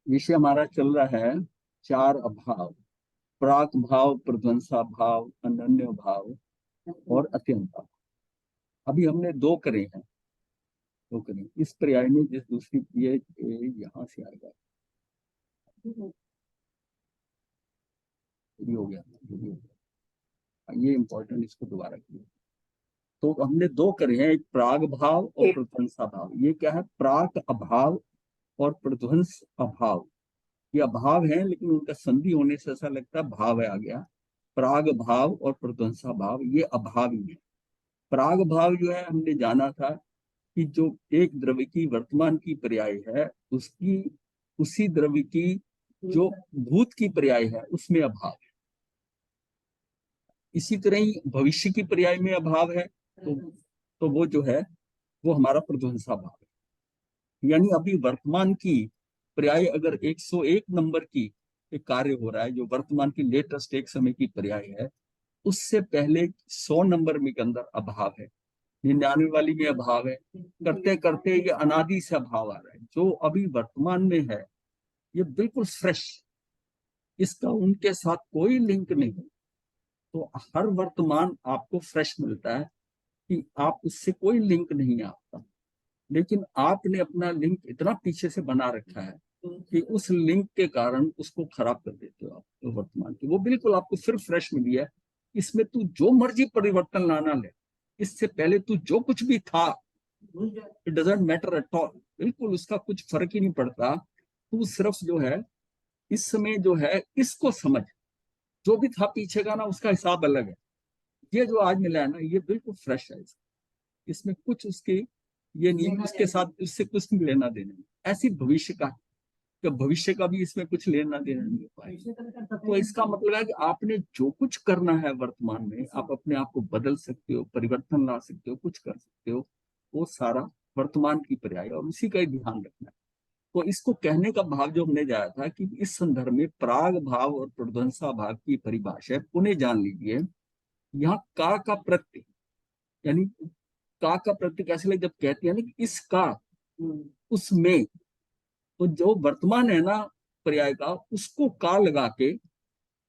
विषय हमारा चल रहा है चार अभाव। प्राक भाव, प्रध्वंसा भाव, अनन्य भाव और अत्यंत भाव। अभी हमने दो करे हैं। दो करे, इस पर्याय में जिस दूसरी ये यहाँ से आएगा, ये हो गया, ये भी हो गया, ये इंपॉर्टेंट, इसको दोबारा किया। तो हमने दो करे हैं, एक प्राग भाव और प्रध्वंसा भाव। ये क्या है? प्राक अभाव और प्रध्वंस अभाव। ये अभाव है, लेकिन उनका संधि होने से ऐसा लगता है भाव है आ गया। प्राग भाव और प्रध्वंसा भाव ये अभाव ही है। प्राग भाव जो है, हमने जाना था कि जो एक द्रव्य की वर्तमान की पर्याय है, उसकी उसी द्रव्य की जो भूत की पर्याय है उसमें अभाव है। इसी तरह ही भविष्य की पर्याय में अभाव है, तो वो जो है वो हमारा प्रध्वंसा भाव है। यानी अभी वर्तमान की पर्याय अगर 101 नंबर की एक कार्य हो रहा है, जो वर्तमान की लेटेस्ट एक समय की पर्याय है, उससे पहले 100 नंबर में के अंदर अभाव है, 99 वाली में अभाव है। करते करते ये अनादि से अभाव आ रहा है। जो अभी वर्तमान में है ये बिल्कुल फ्रेश, इसका उनके साथ कोई लिंक नहीं। तो हर वर्तमान आपको फ्रेश मिलता है कि आप उससे कोई लिंक नहीं है आपका, लेकिन आपने अपना लिंक इतना पीछे से बना रखा है कि उस लिंक के कारण उसको खराब कर देते हो आप। तो वर्तमान की वो बिल्कुल आपको फिर फ्रेश मिली है। इसमें तू जो मर्जी परिवर्तन लाना ले, इससे पहले तू जो कुछ भी था, it doesn't matter at all, बिल्कुल उसका कुछ फर्क ही नहीं पड़ता। तू सिर्फ जो है इस समय जो है इसको समझ, जो भी था पीछे का ना उसका हिसाब अलग है। ये जो आज मिला है ना ये बिल्कुल फ्रेश है। इसमें कुछ उसके ये नहीं, उसके साथ इससे कुछ नहीं लेना देना नहीं। ऐसी भविष्य का, तो भविष्य का भी इसमें कुछ लेना देना नहीं हो पाएगा। तो इसका मतलब है कि आपने जो कुछ करना है वर्तमान में, आप अपने आप को बदल सकते हो, परिवर्तन ला सकते हो, कुछ कर सकते हो, वो सारा वर्तमान की पर्याय और उसी का ही ध्यान रखना है। तो इसको कहने का भाव जो हमने जाया था कि इस संदर्भ में प्राग भाव और प्रध्वंसा भाव की परिभाषा पुनः जान लीजिए। यहाँ का प्रत्यय, यानी का प्रत्यय कैसे लगे? जब कहते हैं ना कि इसका उसमें, तो जो वर्तमान है ना पर्याय का, उसको का लगा के,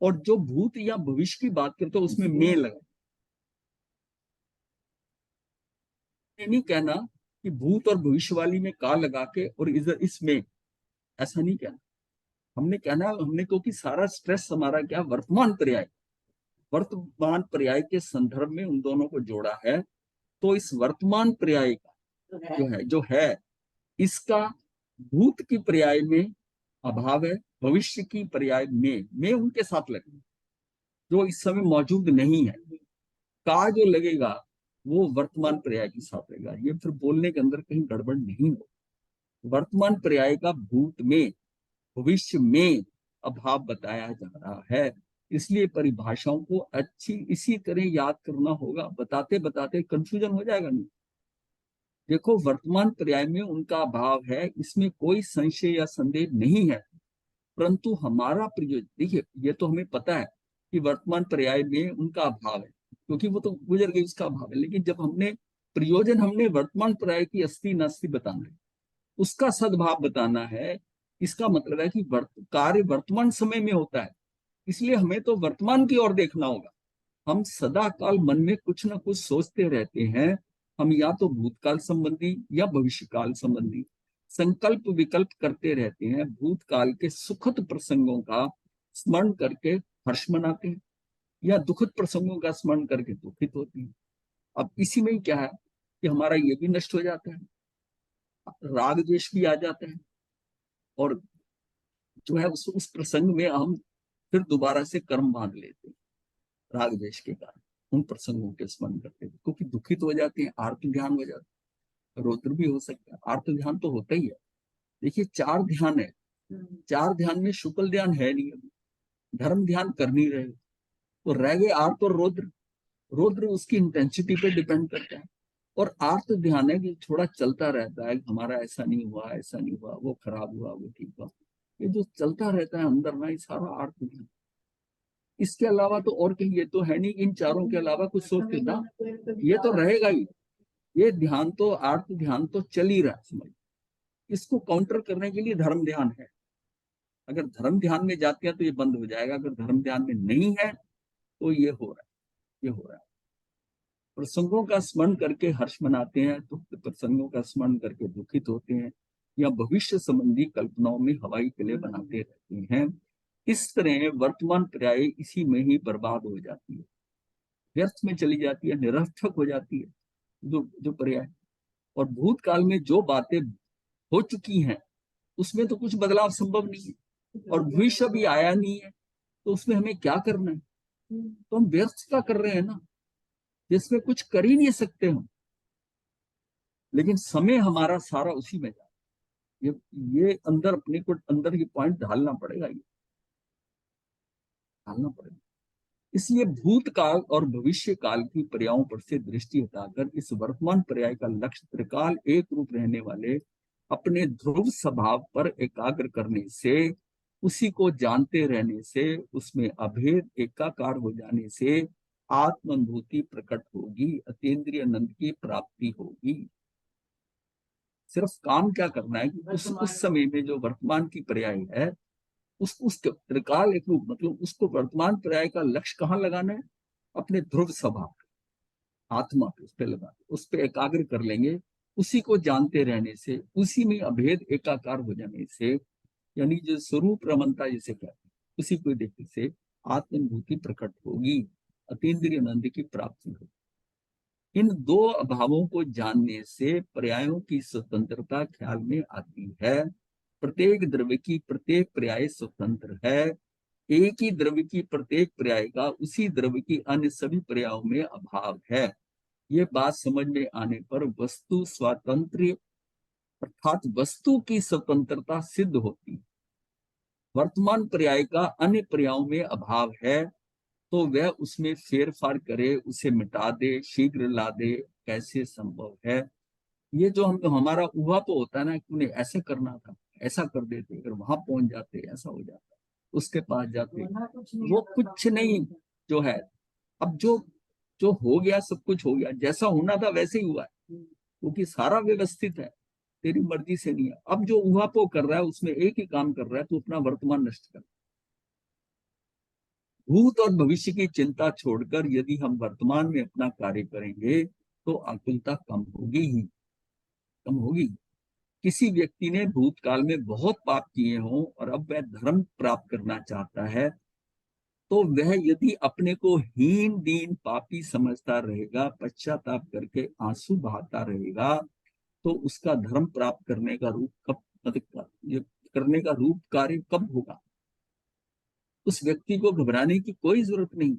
और जो भूत या भविष्य की बात करते हो उसमें में लगा। ये नहीं कहना कि भूत और भविष्य वाली में का लगा के और इधर इसमें, ऐसा नहीं कहना। हमने कहना, हमने क्योंकि सारा स्ट्रेस हमारा क्या, वर्तमान पर्याय, वर्तमान पर्याय के संदर्भ में उन दोनों को जोड़ा है। तो इस वर्तमान पर्याय का जो है इसका भूत की पर्याय में अभाव है, भविष्य की पर्याय में उनके साथ लगे जो इस समय मौजूद नहीं है। का जो लगेगा वो वर्तमान पर्याय के साथ लगेगा। ये फिर बोलने के अंदर कहीं गड़बड़ नहीं हो। वर्तमान पर्याय का भूत में, भविष्य में अभाव बताया जा रहा है। इसलिए परिभाषाओं को अच्छी इसी तरह याद करना होगा। बताते बताते कंफ्यूजन हो जाएगा नहीं। देखो, वर्तमान पर्याय में उनका अभाव है, इसमें कोई संशय या संदेह नहीं है। परंतु हमारा प्रयोजन, देखिए ये तो हमें पता है कि वर्तमान पर्याय में उनका अभाव है, क्योंकि वो तो गुजर गई, उसका अभाव है। लेकिन जब हमने प्रयोजन, हमने वर्तमान पर्याय की अस्थि नास्ति बताना है, उसका सद्भाव बताना है। इसका मतलब है कि कार्य वर्तमान समय में होता है, इसलिए हमें तो वर्तमान की ओर देखना होगा। हम सदा काल मन में कुछ ना कुछ सोचते रहते हैं। हम या तो भूतकाल संबंधी या भविष्य काल संबंधी संकल्प विकल्प करते रहते हैं। भूतकाल के सुखद प्रसंगों का स्मरण करके हर्ष मनाते हैं, या दुखद प्रसंगों का स्मरण करके दुखित होते हैं। अब इसी में ही क्या है कि हमारा ये भी नष्ट हो जाता है, राग द्वेष भी आ जाता है, और जो है उस प्रसंग में हम फिर दोबारा से कर्म बांध लेते हैं राग द्वेष के कारण। उन प्रसंगों के स्मरण करते हैं क्योंकि दुखित हो जाते हैं, आर्त ध्यान हो जाता है, रौद्र भी हो सकता है, आर्त ध्यान तो होता ही है। देखिए 4 ध्यान है, 4 ध्यान में शुक्ल ध्यान है नहीं, अभी धर्म ध्यान कर नहीं रहे, तो रह गए आर्त और रौद्र। रौद्र उसकी इंटेंसिटी पे डिपेंड करता है, और आर्त ध्यान है कि थोड़ा चलता रहता है, हमारा ऐसा नहीं हुआ, ऐसा नहीं हुआ, वो खराब हुआ, वो ठीक हुआ। ये जो चलता रहता है अंदर ना, ये सारा आर्त ध्यान। इसके अलावा तो और कहीं ये तो है नहीं, इन चारों के अलावा कुछ सोचते ना, ये तो रहेगा ही। ये ध्यान तो, आर्त ध्यान तो चल ही रहा है, समझ। इसको काउंटर करने के लिए धर्म ध्यान है। अगर धर्म ध्यान में जाते हैं तो ये बंद हो जाएगा, अगर धर्म ध्यान में नहीं है तो ये हो रहा है, ये हो रहा है। प्रसंगों का स्मरण करके हर्ष मनाते हैं तो प्रसंगों का स्मरण करके दुखित होते हैं, या भविष्य संबंधी कल्पनाओं में हवाई किले बनाते रहते हैं। इस तरह वर्तमान पर्याय इसी में ही बर्बाद हो जाती है, व्यर्थ में चली जाती है, निरर्थक हो जाती है जो जो पर्याय। और भूतकाल में जो बातें हो चुकी हैं उसमें तो कुछ बदलाव संभव नहीं है, और भविष्य भी आया नहीं है, तो उसमें हमें क्या करना है? तो हम व्यर्थ का कर रहे हैं ना, जिसमें कुछ कर ही नहीं सकते हम। लेकिन समय हमारा सारा उसी में जाता है। ये अंदर अपने को अंदर ये पॉइंट ढालना पड़ेगा, ये ढालना पड़ेगा। इसलिए भूतकाल और भविष्य काल की पर्यायों पर से दृष्टि हटाकर इस वर्तमान पर्याय का लक्ष्य त्रिकाल एक रूप रहने वाले अपने ध्रुव स्वभाव पर एकाग्र करने से, उसी को जानते रहने से, उसमें अभेद एकाकार हो जाने से आत्मानुभूति प्रकट होगी, अतीन्द्रिय आनंद की प्राप्ति होगी। सिर्फ काम क्या करना है कि उस समय में जो वर्तमान की पर्याय है उस त्रिकाल एक रूप, मतलब उसको वर्तमान पर्याय का लक्ष्य कहाँ लगाना है? अपने ध्रुव स्वभाव, आत्मा पे, उस पे लगा, उस पे एकाग्र कर लेंगे। उसी को जानते रहने से, उसी में अभेद एकाकार हो जाने से, यानी जो स्वरूप रमनता जिसे कहते हैं, उसी को देखने से आत्मानुभूति प्रकट होगी, अतीन्द्रिय आनंद की प्राप्ति होगी। इन दो अभावों को जानने से पर्यायों की स्वतंत्रता ख्याल में आती है। प्रत्येक द्रव्य की प्रत्येक पर्याय स्वतंत्र है। एक ही द्रव्य की प्रत्येक पर्याय का उसी द्रव्य की अन्य सभी पर्यायों में अभाव है। ये बात समझ में आने पर वस्तु स्वातंत्र्य अर्थात वस्तु की स्वतंत्रता सिद्ध होती है। वर्तमान पर्याय का अन्य पर्यायों में अभाव है तो वह उसमें फेर फार करे, उसे मिटा दे, शीघ्र ला दे, कैसे संभव है? ये जो हम हमारा ऊहापोह होता है ना कि उन्हें ऐसे करना था, ऐसा कर देते, अगर वहां पहुंच जाते ऐसा हो जाता, उसके पास जाते, वो कुछ नहीं जो है। अब जो जो हो गया सब कुछ हो गया, जैसा होना था वैसे ही हुआ है, क्योंकि सारा व्यवस्थित है, तेरी मर्जी से नहीं है। अब जो ऊहापोह कर रहा है उसमें एक ही काम कर रहा है, तो अपना वर्तमान नष्ट कर। भूत और भविष्य की चिंता छोड़कर यदि हम वर्तमान में अपना कार्य करेंगे तो आकुलता कम होगी ही, कम होगी। किसी व्यक्ति ने भूतकाल में बहुत पाप किए हों और अब वह धर्म प्राप्त करना चाहता है, तो वह यदि अपने को हीन दीन पापी समझता रहेगा, पश्चाताप करके आंसू बहाता रहेगा, तो उसका धर्म प्राप्त करने का रूप कब, मतलब ये करने का रूप कार्य कब होगा? उस व्यक्ति को घबराने की कोई जरूरत नहीं।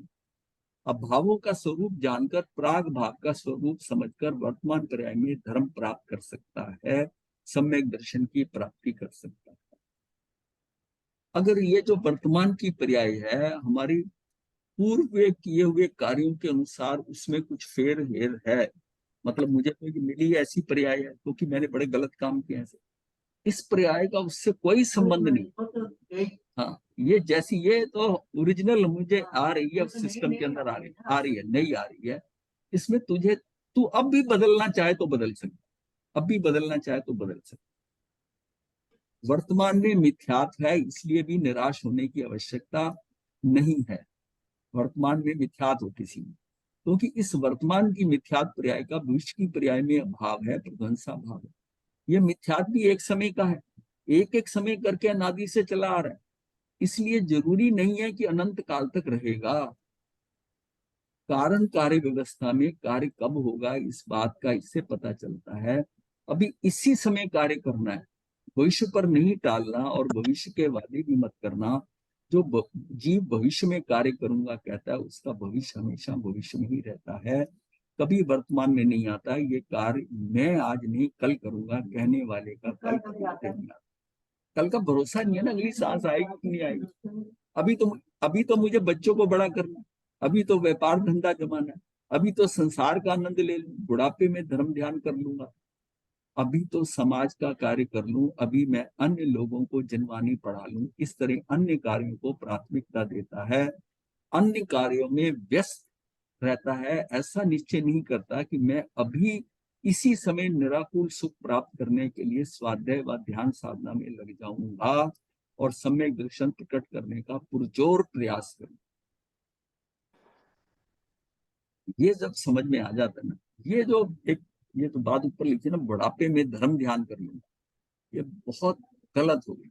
अभावों का स्वरूप जानकर, प्राग भाव का स्वरूप समझकर वर्तमान पर्याय में धर्म प्राप्त कर सकता है, सम्यक दर्शन की प्राप्ति कर सकता है। अगर ये जो वर्तमान की पर्याय है हमारी पूर्व किए हुए कार्यों के अनुसार उसमें कुछ फेर हेर है, मतलब मुझे तो मिली ऐसी पर्याय है क्योंकि मैंने बड़े गलत काम किए हैं, इस पर्याय का उससे कोई संबंध नहीं। हाँ, ये जैसी ये तो ओरिजिनल मुझे आ रही है, सिस्टम के अंदर आ रही है, नहीं आ रही है, इसमें तुझे, तू अब भी बदलना चाहे तो बदल सकता, अब भी बदलना चाहे तो बदल सकता। वर्तमान में मिथ्यात्व है, इसलिए भी निराश होने की आवश्यकता नहीं है। वर्तमान में मिथ्यात्व हो किसी में, क्योंकि इस वर्तमान की मिथ्यात्व पर्याय का भविष्य की पर्याय में अभाव है, प्रध्वंसा भाव है। ये मिथ्यात्व भी एक समय का है, एक एक समय करके अनादि से चला आ रहा है, इसलिए जरूरी नहीं है कि अनंत काल तक रहेगा। कारण कार्य व्यवस्था में कार्य कब होगा इस बात का इससे पता चलता है। अभी इसी समय कार्य करना है, भविष्य पर नहीं टालना, और भविष्य के वादे भी मत करना। जो जीव भविष्य में कार्य करूंगा कहता है, उसका भविष्य हमेशा भविष्य में ही रहता है, कभी वर्तमान में नहीं आता। ये कार्य मैं आज नहीं कल करूंगा कहने वाले का कल कभी नहीं आता। कल का भरोसा नहीं है ना, अगली सांस आएगी कि नहीं आएगी। अभी तो मुझे बच्चों को बड़ा करना, अभी तो व्यापार धंधा जमाना है, अभी तो संसार का आनंद ले लूं, बुढ़ापे में धर्म ध्यान कर लूंगा, अभी तो समाज का कार्य कर लूं, अभी मैं अन्य लोगों को जनवाणी पढ़ा लूं। इस तरह अन्य कार्यों को प्राथमिकता देता है, अन्य कार्यों में व्यस्त रहता है, ऐसा निश्चय नहीं करता कि मैं अभी इसी समय निराकुल सुख प्राप्त करने के लिए स्वाध्याय व ध्यान साधना में लग जाऊंगा और सम्यक दर्शन प्रकट करने का पुरजोर प्रयास करें। ये जब समझ में आ जाता है ना, ये जो एक ये तो बात ऊपर लिखी ना, बुढ़ापे में धर्म ध्यान कर लूंगा, ये बहुत गलत हो गई।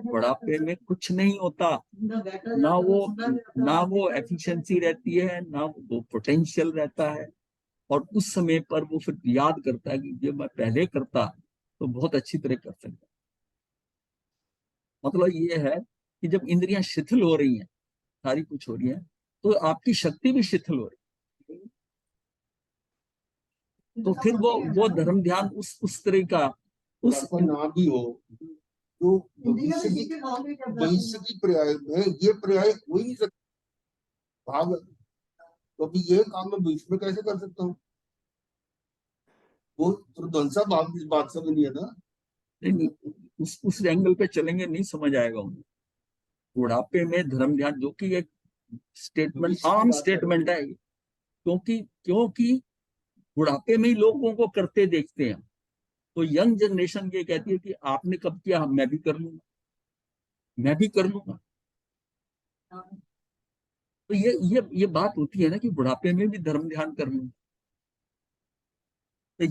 बुढ़ापे में कुछ नहीं होता, ना वो एफिशिएंसी रहती है, ना वो पोटेंशियल रहता है। और उस समय पर वो फिर याद करता है कि ये मैं पहले करता तो बहुत अच्छी तरह कर सकता। मतलब ये है कि जब इंद्रियां शिथिल हो रही हैं, सारी कुछ हो रही है, तो आपकी शक्ति भी शिथिल हो रही है। तो फिर वो धर्म ध्यान उस तरह का उस ना भी हो तो भविष्य की पर्याय में ये पर्याय हो ही नहीं सकता भाव। तो अभी ये काम मैं भविष्य में कैसे कर सकता हूँ? वो तो ध्वंसा भाव इस बात से नहीं है ना। नहीं, उस एंगल पे चलेंगे नहीं समझ आएगा उन्हें। बुढ़ापे में धर्म ध्यान जो कि एक स्टेटमेंट, आम स्टेटमेंट है, क्योंकि क्योंकि बुढ़ापे में ही लोगों को करते देखते हैं। तो यंग जनरेशन ये कहती है कि आपने कब किया, मैं भी कर लूंगा, मैं भी कर लूंगा। तो ये बात होती है ना कि बुढ़ापे में भी धर्म ध्यान कर लूंगा। तो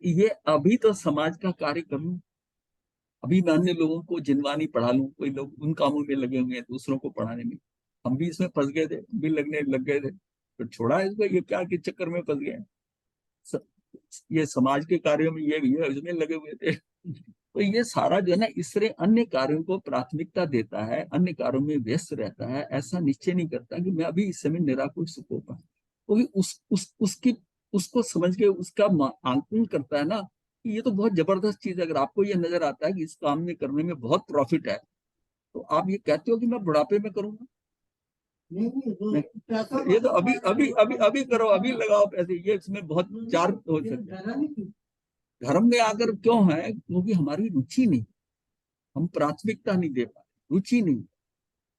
ये अभी तो समाज का कार्य कर लूं, अभी मैं अन्य लोगों को जिनवानी पढ़ा लूं, कोई लोग उन कामों में लगे हुए हैं दूसरों को पढ़ाने में। हम भी इसमें फंस गए थे, भी लगने लग गए थे, तो छोड़ा इसको, ये क्या के चक्कर में फंस गए। ये समाज के कार्यों में ये इसमें लगे हुए थे। तो ये सारा जो है ना, इस तरह अन्य कार्यों को प्राथमिकता देता है, अन्य कार्यों में व्यस्त रहता है, ऐसा निश्चय नहीं करता कि मैं अभी इस समय निराकुल सुख हो पाऊं। क्योंकि उसकी उसको समझ के उसका आंकलन करता है ना कि ये तो बहुत जबरदस्त चीज है। अगर आपको ये नजर आता है कि इस काम में करने में बहुत प्रॉफिट है, तो आप ये कहते हो कि मैं बुढ़ापे में करूंगा। नहीं, ये तो अभी अभी अभी अभी करो, अभी लगाओ पैसे, ये इसमें बहुत चार हो सकते हैं। धर्म में आकर क्यों है? क्योंकि हमारी रुचि नहीं, हम प्राथमिकता नहीं दे पा रहे, रुचि नहीं।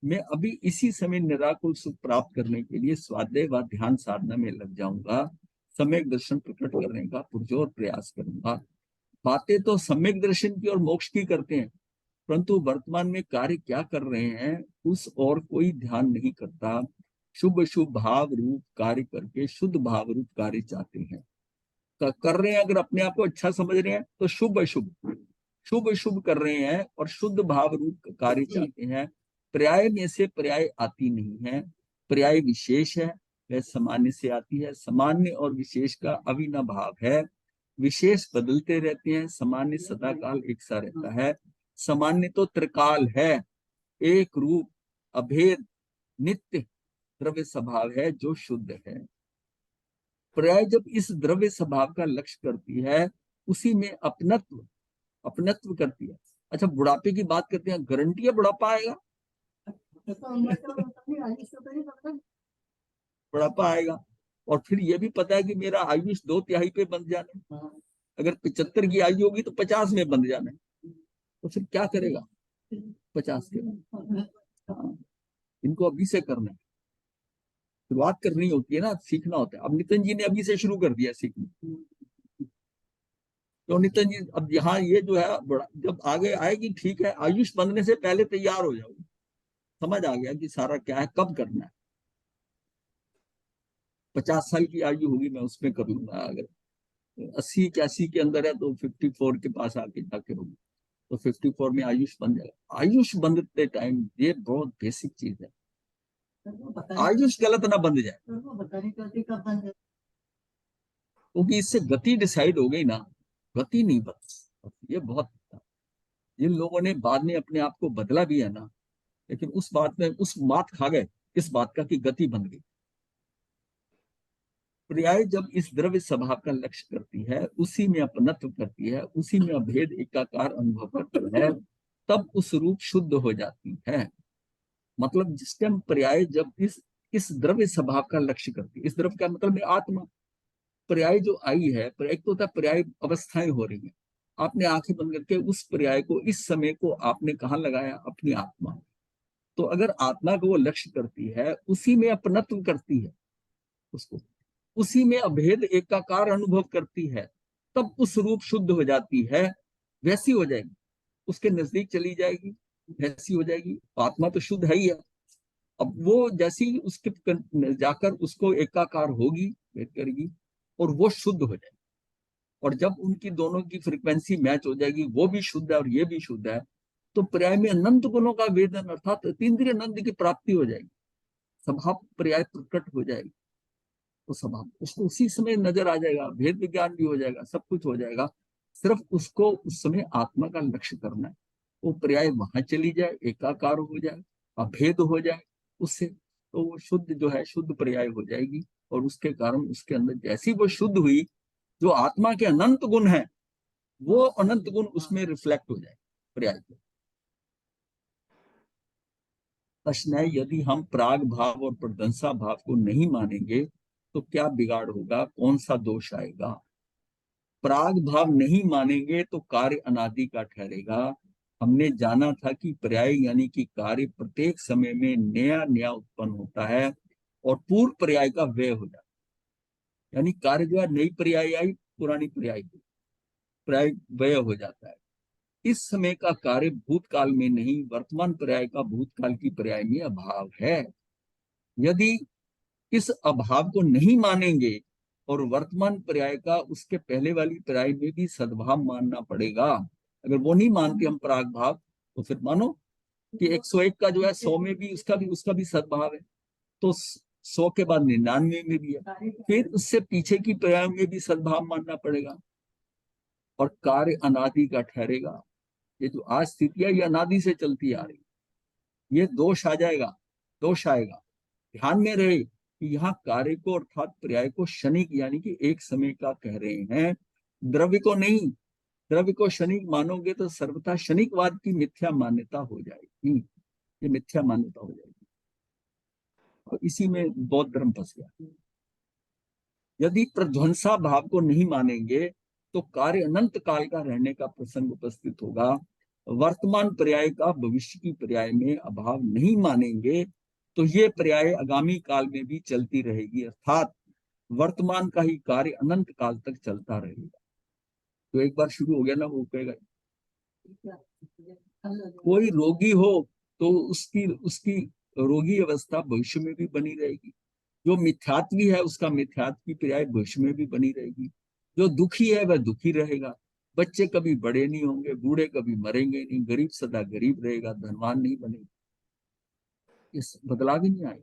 मैं अभी इसी समय निराकुल सुख प्राप्त करने के लिए स्वाध्याय व ध्यान साधना में लग जाऊंगा, सम्यक दर्शन प्रकट करने का पुरजोर प्रयास करूंगा। बातें तो सम्यक दर्शन की और मोक्ष की करते हैं, परंतु वर्तमान में कार्य क्या कर रहे हैं उस और कोई ध्यान नहीं करता। शुभ शुभ भाव रूप कार्य करके शुद्ध भाव रूप कार्य चाहते हैं। कर रहे हैं, अगर अपने आप को अच्छा समझ रहे हैं तो शुभ अशुभ, शुभ शुभ कर रहे हैं और शुद्ध भाव रूप कार्य चाहते हैं। पर्याय में से पर्याय आती नहीं है, पर्याय विशेष है, वह सामान्य से आती है। सामान्य और विशेष का अभिन्न भाव है, विशेष बदलते रहते हैं, सामान्य सदा काल एक सा रहता है। सामान्य तो त्रिकाल है, एक रूप, अभेद, नित्य द्रव्य स्वभाव है जो शुद्ध है। पर्याय जब इस द्रव्य स्वभाव का लक्ष्य करती है, उसी में अपनत्व अपनत्व करती है। अच्छा, बुढ़ापे की बात करते हैं, गारंटी है बुढ़ापा आएगा? बुढ़ापा आएगा। और फिर ये भी पता है कि मेरा आयुष 2/3 पे बंध जाना है। अगर 75 की आयु होगी तो 50 में बंध जाना है। तो फिर क्या करेगा 50 के बाद? हाँ, इनको अभी से करना है, शुरुआत करनी होती है ना, सीखना होता है। अब नितिन जी ने अभी से शुरू कर दिया सीखना। तो नितिन जी अब यहाँ ये जो है जब आगे आएगी ठीक है, आयुष बंधने से पहले तैयार हो जाओगे, समझ आ गया कि सारा क्या है, कब करना है। 50 साल की आयु होगी मैं उसमें कर लूंगा, अगर 80 81 के अंदर है तो 54 के पास आके जाके होगी, तो 54 में आयुष बन जाएगा। आयुष बंधते टाइम ये बहुत बेसिक चीज है, आयुष गलत ना बंध जाए, क्योंकि इससे गति डिसाइड हो गई ना, गति नहीं बदल। ये बहुत, जिन लोगों ने बाद में अपने आप को बदला भी है ना, लेकिन उस बात में उस मात खा गए इस बात का कि गति बन गई। पर्याय जब इस द्रव्य स्वभाव का लक्ष्य करती है, उसी में अपनत्व करती है, उसी में अभेद एकाकार अनुभव करती है, तब उस रूप शुद्ध हो जाती है। मतलब जिस टाइम पर्याय जब इस द्रव्य स्वभाव का लक्ष्य करती है, इस द्रव्य का मतलब है आत्मा। पर्याय जो आई है, पर्याय तो होता है, पर्याय अवस्थाएं हो रही है। आपने आंखें बंद करके उस पर्याय को, इस समय को आपने कहाँ लगाया? अपनी आत्मा। तो अगर आत्मा को वो लक्ष्य करती है, उसी में अपनत्व करती है उसको, उसी में अभेद एकाकार अनुभव करती है, तब उस रूप शुद्ध हो जाती है, वैसी हो जाएगी। उसके नजदीक चली जाएगी, ऐसी हो जाएगी। आत्मा तो शुद्ध है ही है। अब वो जैसे ही उसके जाकर उसको एकाकार होगी, भेद करेगी, और वो शुद्ध हो जाएगी। और जब उनकी दोनों की फ्रीक्वेंसी मैच हो जाएगी, वो भी शुद्ध है और ये भी शुद्ध है, तो पर्याय में अनंत गुणों का वेदन अर्थात अतीन्द्रिय आनंद की प्राप्ति हो जाएगी, स्वभाव पर्याय प्रकट हो जाएगी। तो स्वभाव उसको उसी समय नजर आ जाएगा, भेद विज्ञान भी हो जाएगा, सब कुछ हो जाएगा। सिर्फ उसको उस समय आत्मा का लक्ष्य करना है। वो पर्याय वहां चली जाए, एकाकार हो जाए, अभेद हो जाए उससे, तो वो शुद्ध जो है शुद्ध पर्याय हो जाएगी। और उसके कारण उसके अंदर जैसी वो शुद्ध हुई, जो आत्मा के अनंत गुण है, वो अनंत गुण उसमें रिफ्लेक्ट हो जाए पर्याय पे। प्रश्न है, यदि हम प्राग भाव और प्रदंसा भाव को नहीं मानेंगे तो क्या बिगाड़ होगा, कौन सा दोष आएगा? प्राग भाव नहीं मानेंगे तो कार्य अनादि का ठहरेगा। हमने जाना था कि पर्याय यानी कि कार्य प्रत्येक समय में नया नया उत्पन्न होता है और पूर्व पर्याय का व्यय हो जाता है। यानी कार्य जो है, नई पर्याय आई, पुरानी पर्याय की पर्याय व्यय हो जाता है। इस समय का कार्य भूतकाल में नहीं, वर्तमान पर्याय का भूतकाल की पर्याय में अभाव है। यदि इस अभाव को नहीं मानेंगे और वर्तमान पर्याय का उसके पहले वाली पर्याय में भी सद्भाव मानना पड़ेगा। अगर वो नहीं मानते हम पराग भाव, तो फिर मानो कि 101 का जो है 100 में भी उसका भी सद्भाव है, तो 100 के बाद 99 में भी है, फिर उससे पीछे की पर्याय में भी सद्भाव मानना पड़ेगा। और कार्य अनादि का ठहरेगा। ये जो आज स्थिति है, ये अनादि से चलती आ रही, ये दोष आ जाएगा, दोष आएगा। ध्यान में रहे कि यहाँ कार्य को अर्थात पर्याय को क्षणिक यानी कि एक समय का कह रहे हैं, द्रव्य को नहीं। द्रव्य को क्षणिक मानोगे तो सर्वथा क्षणिकवाद की मिथ्या मान्यता हो जाएगी, ये मिथ्या मान्यता हो जाएगी, और इसी में बौद्ध धर्म फंस गया। यदि प्रध्वंसा भाव को नहीं मानेंगे तो कार्य अनंत काल का रहने का प्रसंग उपस्थित होगा। वर्तमान पर्याय का भविष्य की पर्याय में अभाव नहीं मानेंगे तो ये पर्याय आगामी काल में भी चलती रहेगी, अर्थात वर्तमान का ही कार्य अनंत काल तक चलता रहेगा। तो एक बार शुरू हो गया ना, वो कहेगा। कोई रोगी हो तो उसकी उसकी रोगी अवस्था भविष्य में भी बनी रहेगी। जो मिथ्यात्वी है उसका मिथ्यात्व की पर्याय भविष्य में भी बनी रहेगी। जो दुखी है वह दुखी रहेगा। बच्चे कभी बड़े नहीं होंगे, बूढ़े कभी मरेंगे नहीं, गरीब सदा गरीब रहेगा, धनवान नहीं बनेगा। इस बदलाव ही नहीं आएगा।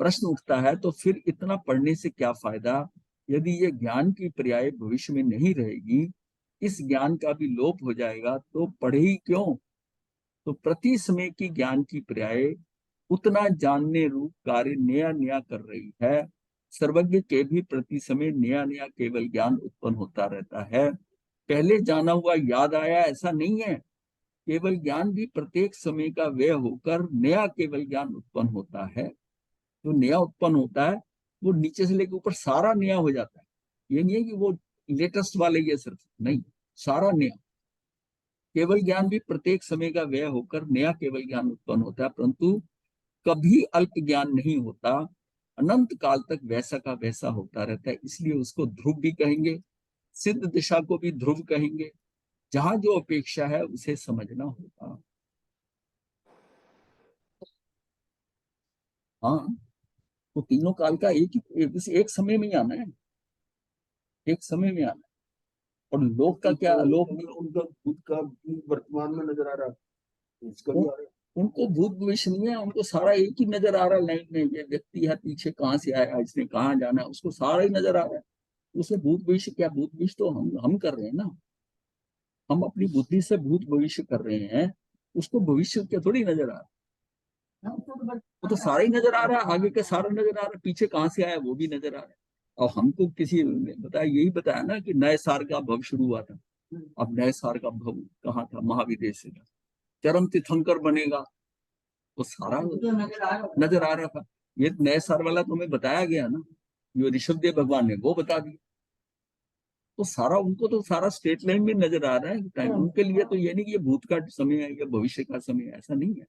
प्रश्न उठता है, तो फिर इतना पढ़ने से क्या फायदा यदि ये ज्ञान की पर्याय भविष्य में नहीं रहेगी, इस ज्ञान का भी लोप हो जाएगा, तो पढ़े ही क्यों? तो प्रति समय की ज्ञान की पर्याय उतना जानने रूप कार्य नया नया कर रही है। सर्वज्ञ के भी प्रति समय नया नया केवल ज्ञान उत्पन्न होता रहता है। पहले जाना हुआ याद आया ऐसा नहीं है। केवल ज्ञान भी प्रत्येक समय का व्यय होकर नया केवल ज्ञान उत्पन्न होता है। जो नया उत्पन्न होता है वो नीचे से लेकर ऊपर सारा नया हो जाता है। ये नहीं है कि वो लेटेस्ट वाले, ये सिर्फ नहीं, सारा नया। केवल ज्ञान भी प्रत्येक समय का व्यय होकर नया केवल ज्ञान उत्पन्न होता है, परंतु कभी अल्प ज्ञान नहीं होता। अनंत काल तक वैसा का वैसा होता रहता है। इसलिए उसको ध्रुव भी कहेंगे, सिद्ध दिशा को भी ध्रुव कहेंगे। जहां जो अपेक्षा है उसे समझना होगा। हाँ, तो तीनों काल का एक समय में ही आना है, एक समय में आना है। और लोक का क्या, लोक में उनका खुद का भी वर्तमान में नजर आ रहा है, इसका भी आ रहा है। उनको भूत भविष्य नहीं है, उनको सारा एक ही नजर आ रहा है। लाइन में ये व्यक्ति है, पीछे कहाँ से आया, इसने कहाँ जाना है, उसको सारा ही नजर आ रहा है। उसे भूत भविष्य क्या, भूत भविष्य तो हम कर रहे हैं ना। हम अपनी बुद्धि से भूत भविष्य कर रहे हैं, उसको भविष्य क्या थोड़ी नजर आ रहा है। वो तो सारा ही नजर आ रहा है, आगे का सारा नजर आ रहा है, पीछे कहाँ से आया वो भी नजर आ रहा है। और हमको किसी ने बताया, यही बताया ना कि नए साल का भव शुरू हुआ था। अब नए साल का भव कहाँ था, महाविदेश से था। चरम तीर्थंकर बनेगा, तो सारा नजर आ रहा था। ये नए साल वाला तुम्हें बताया गया ना, जो ऋषभदेव भगवान ने वो बता दिया। तो सारा उनको तो सारा स्टेट लाइन में नजर आ रहा है टाइम। उनके लिए तो ये नहीं कि ये भूत का समय है या भविष्य का समय है, ऐसा नहीं है।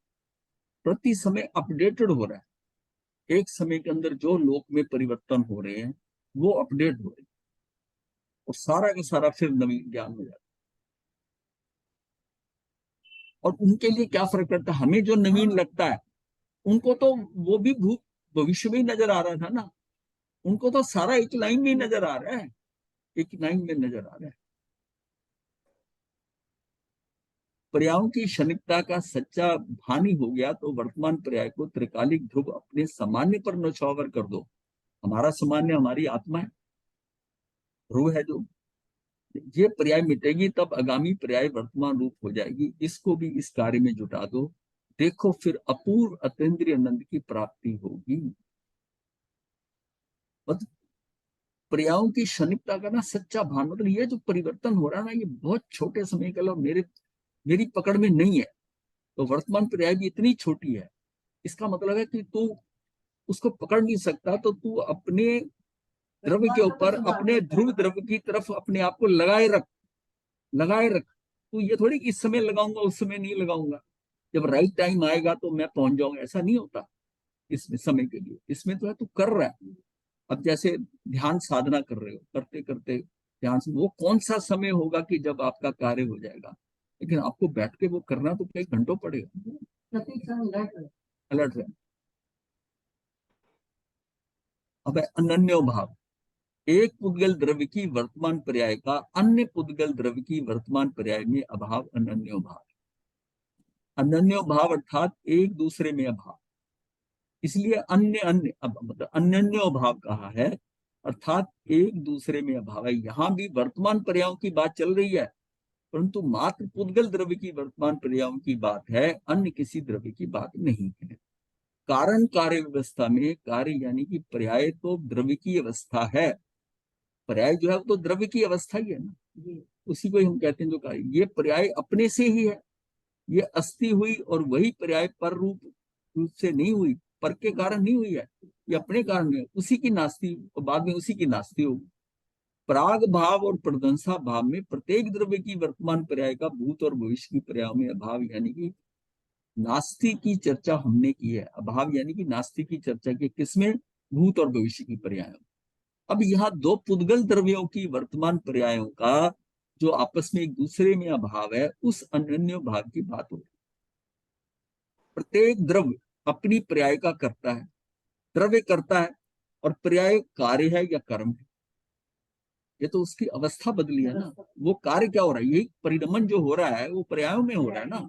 प्रति समय अपडेटेड हो रहा है। एक समय के अंदर जो लोक में परिवर्तन हो रहे हैं वो अपडेट हो रहे हैं, और सारा का सारा फिर नवीन ज्ञान हो जाता है। और उनके लिए क्या फर्क पड़ता है? हमें जो नवीन लगता है उनको तो वो भी भविष्य में ही नजर आ रहा था ना, उनको तो सारा एक लाइन में नजर आ रहा है, एक लाइन में नजर आ रहा है। पर्यायों की क्षणिकता का सच्चा भानी हो गया तो वर्तमान पर्याय को त्रिकालिक ध्रुव अपने सामान्य पर नौछावर कर दो। हमारा सामान्य हमारी आत्मा है, ध्रुव है जो, ये पर्याय मिटेगी तब आगामी पर्याय वर्तमान रूप हो जाएगी। इसको भी इस कार्य में जुटा दो, देखो फिर अपूर्व अतीन्द्रिय आनंद की प्राप्ति होगी। मतलब पर्यायों की क्षणिकता का ना सच्चा भान, मतलब ये जो परिवर्तन हो रहा है ना, ये बहुत छोटे समय के लिए मेरी पकड़ में नहीं है। तो वर्तमान पर्याय भी इतनी छोटी है, इसका मतलब है कि तू उसको पकड़ नहीं सकता, तो तू अपने द्रव्य के ऊपर, अपने ध्रुव द्रव्य की तरफ अपने आप को लगाए रख। तू ये थोड़ी कि इस समय लगाऊंगा उस समय नहीं लगाऊंगा, जब राइट टाइम आएगा तो मैं पहुंच जाऊंगा, ऐसा नहीं होता। इसमें समय के लिए, इसमें तो है तू कर रहा है। अब जैसे ध्यान साधना कर रहे हो, करते करते ध्यान से, वो कौन सा समय होगा कि जब आपका कार्य हो जाएगा, लेकिन आपको बैठ के वो करना तो कई घंटों पड़ेगा, अलर्ट रहे। अब अनन्यो भाव, एक पुद्गल द्रव्य की वर्तमान पर्याय का अन्य पुद्गल द्रव्य की वर्तमान पर्याय में अभाव अनन्यो भाव। अनन्यो भाव अर्थात एक दूसरे में अभाव, इसलिए अन्य अन्य मतलब अनन्यो भाव कहा है, अर्थात एक दूसरे में अभाव है। यहां भी वर्तमान पर्यायों की बात चल रही है, परंतु मात्र पुद्गल द्रव्य की वर्तमान पर्यायों की बात है, अन्य किसी द्रव्य की बात नहीं है। कारण कार्य व्यवस्था में कार्य यानी कि पर्याय तो द्रव्य की अवस्था है, पर्याय जो है वो तो द्रव्य की अवस्था ही है ना, उसी को हम कहते हैं जो कार्य। ये पर्याय अपने से ही है, ये अस्थि हुई और वही पर्याय पर रूप से नहीं हुई, पर के कारण नहीं हुई है, ये अपने कारण है, उसी की नास्ती और बाद में उसी की नास्ती होगी। प्राग भाव और प्रदंसा भाव में प्रत्येक द्रव्य की वर्तमान पर्याय का भूत और भविष्य की पर्याय में अभाव यानी कि नास्ति की चर्चा हमने की है। अभाव यानी कि नास्ति की चर्चा की किसमें? भूत और भविष्य की पर्याय। अब यहाँ दो पुद्गल द्रव्यों की वर्तमान पर्यायों का जो आपस में एक दूसरे में अभाव है, उस अनन्य भाव की बात हो रही है। प्रत्येक द्रव्य अपनी पर्याय का करता है, द्रव्य करता है, और पर्याय कार्य है या कर्म है, ये तो उसकी अवस्था बदली है ना। वो कार्य क्या हो रहा है, यही परिणमन जो हो रहा है वो पर्यायों में हो रहा है ना।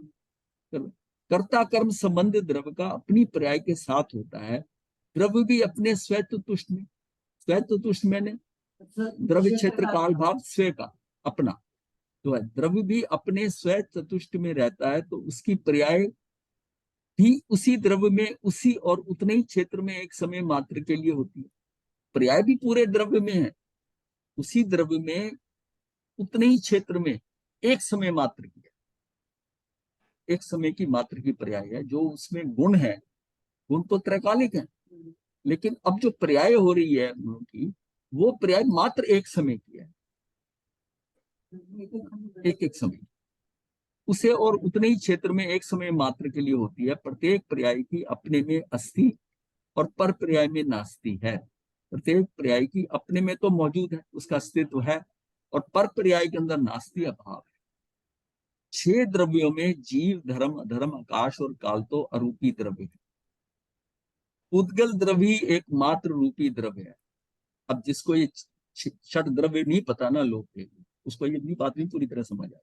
कर्ता कर्म संबंध द्रव्य का अपनी पर्याय के साथ होता है। द्रव्य भी अपने स्वैतुष्ट में, स्वैतुष्ट मैंने द्रव्य क्षेत्र काल भाव स्वयं का अपना जो है, द्रव्य भी अपने स्वयं चतुष्ट में रहता है, तो उसकी पर्याय भी उसी द्रव्य में उसी और उतने ही क्षेत्र में एक समय मात्र के लिए होती है। पर्याय भी पूरे द्रव्य में है, उसी द्रव्य में उतने ही क्षेत्र में एक समय मात्र की, एक समय की मात्र की पर्याय है। जो उसमें गुण है, गुण तो त्रैकालिक है, लेकिन अब जो पर्याय हो रही है गुणों की, वो पर्याय मात्र एक समय की है, एक एक समय उसे और उतने ही क्षेत्र में एक समय मात्र के लिए होती है। प्रत्येक पर्याय की अपने में अस्थि और पर पर्याय में नास्ति है। प्रत्येक पर्याय की अपने में तो मौजूद है, उसका अस्तित्व है, और पर पर्याय के अंदर नास्ति अभाव है। 6 द्रव्यों में जीव धर्म अधर्म आकाश और काल तो अरूपी द्रव्य है। उद्गल द्रव्य एकमात्र रूपी द्रव्य है। अब जिसको ये छठ द्रव्य नहीं पता ना लोग के, उसको ये बात नहीं पूरी तरह समझ आए।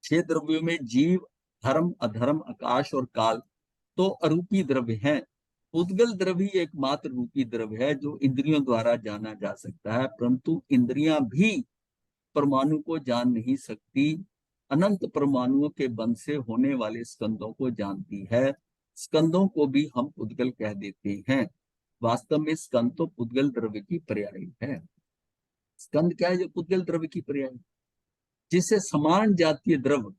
6 द्रव्यों में जीव धर्म अधर्म आकाश और काल तो अरूपी द्रव्य हैं। उद्गल द्रव्य एकमात्र रूपी द्रव्य है जो इंद्रियों द्वारा जाना जा सकता है, परंतु इंद्रियां भी परमाणु को जान नहीं सकती। अनंत परमाणुओं के बंध से होने वाले स्कंदों को जानती है। स्कंदों को भी हम उद्गल कह देते हैं। वास्तव में स्कंद तो पुद्गल द्रव्य की पर्याय है। स्कंद क्या है? जो पुद्गल द्रव्य की पर्याय, जिसे समान जातीय द्रव्य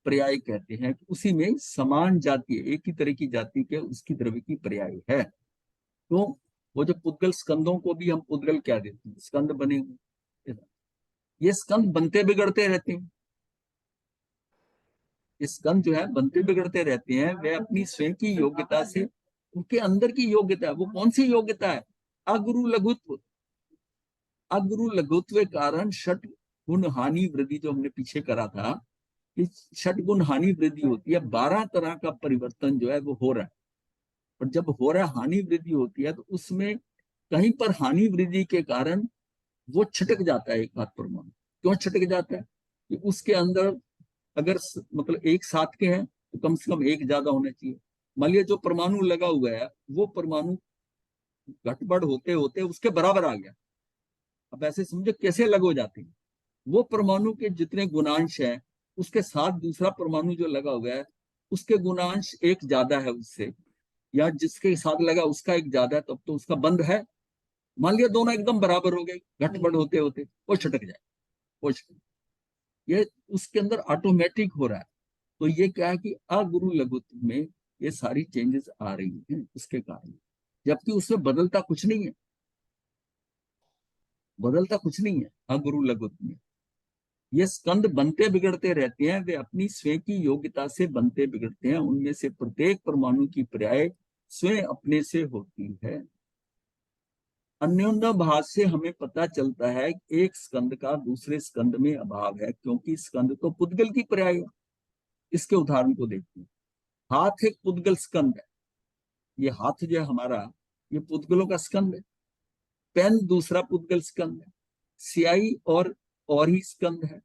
पर्याय कहते हैं, उसी में समान जातीय एक ही तरह की जाति के उसकी द्रव्य की पर्याय है। तो वो जो पुद्गल स्कंदों को भी हम पुद्गल कह देते हैं, स्कंद बने हुए, ये स्कंद बनते बिगड़ते रहते हैं। ये स्कंद जो है बनते बिगड़ते रहते हैं, वे अपनी स्वयं की योग्यता से, उनके अंदर की योग्यता है। वो कौन सी योग्यता है? अगुरु लघुत्व। अगुरु लघुत्व कारण षट गुण हानि वृद्धि जो हमने पीछे करा था, कि छठ गुण हानि वृद्धि होती है, 12 तरह का परिवर्तन जो है वो हो रहा है। और जब हो रहा है हानि वृद्धि होती है तो उसमें कहीं पर हानि वृद्धि के कारण वो छिटक जाता है एक आध परमाणु। क्यों छिटक जाता है? कि उसके अंदर अगर मतलब एक साथ के हैं तो कम से कम एक ज्यादा होना चाहिए। मान लिया जो परमाणु लगा हुआ है वो परमाणु गड़बड़ होते होते उसके बराबर आ गया। अब ऐसे समझो कैसे अलग हो जाते हैं। वो परमाणु के जितने गुणांश हैं उसके साथ दूसरा परमाणु जो लगा हुआ है उसके गुणांश एक ज्यादा है उससे, या जिसके साथ लगा उसका एक ज्यादा है, तब तो उसका बंद है। मान लिया दोनों एकदम बराबर हो गए, गड़बड़ होते होते वो छटक जाए, वो छटक, ये उसके अंदर ऑटोमेटिक हो रहा है। तो ये क्या है कि अगुरु लघुत्व में ये सारी चेंजेस आ रही हैं उसके कारण, जबकि उसमें बदलता कुछ नहीं है, बदलता कुछ नहीं है अगुरु लघुत्व में। ये स्कंद बनते बिगड़ते रहते हैं, वे अपनी स्वयं की योग्यता से बनते बिगड़ते हैं। उनमें से प्रत्येक परमाणु की पर्याय स्वयं अपने से होती है। अन्योन्य भाव से हमें पता चलता है कि एक स्कंद का दूसरे स्कंद में अभाव है, क्योंकि स्कंद तो पुद्गल की पर्याय है। इसके उदाहरण को देखते हैं। हाथ एक पुद्गल स्कंद है, ये हाथ जो है हमारा ये पुद्गलों का स्कंद है। पेन दूसरा पुद्गल स्कंद है। स्याही और ही स्कंद है।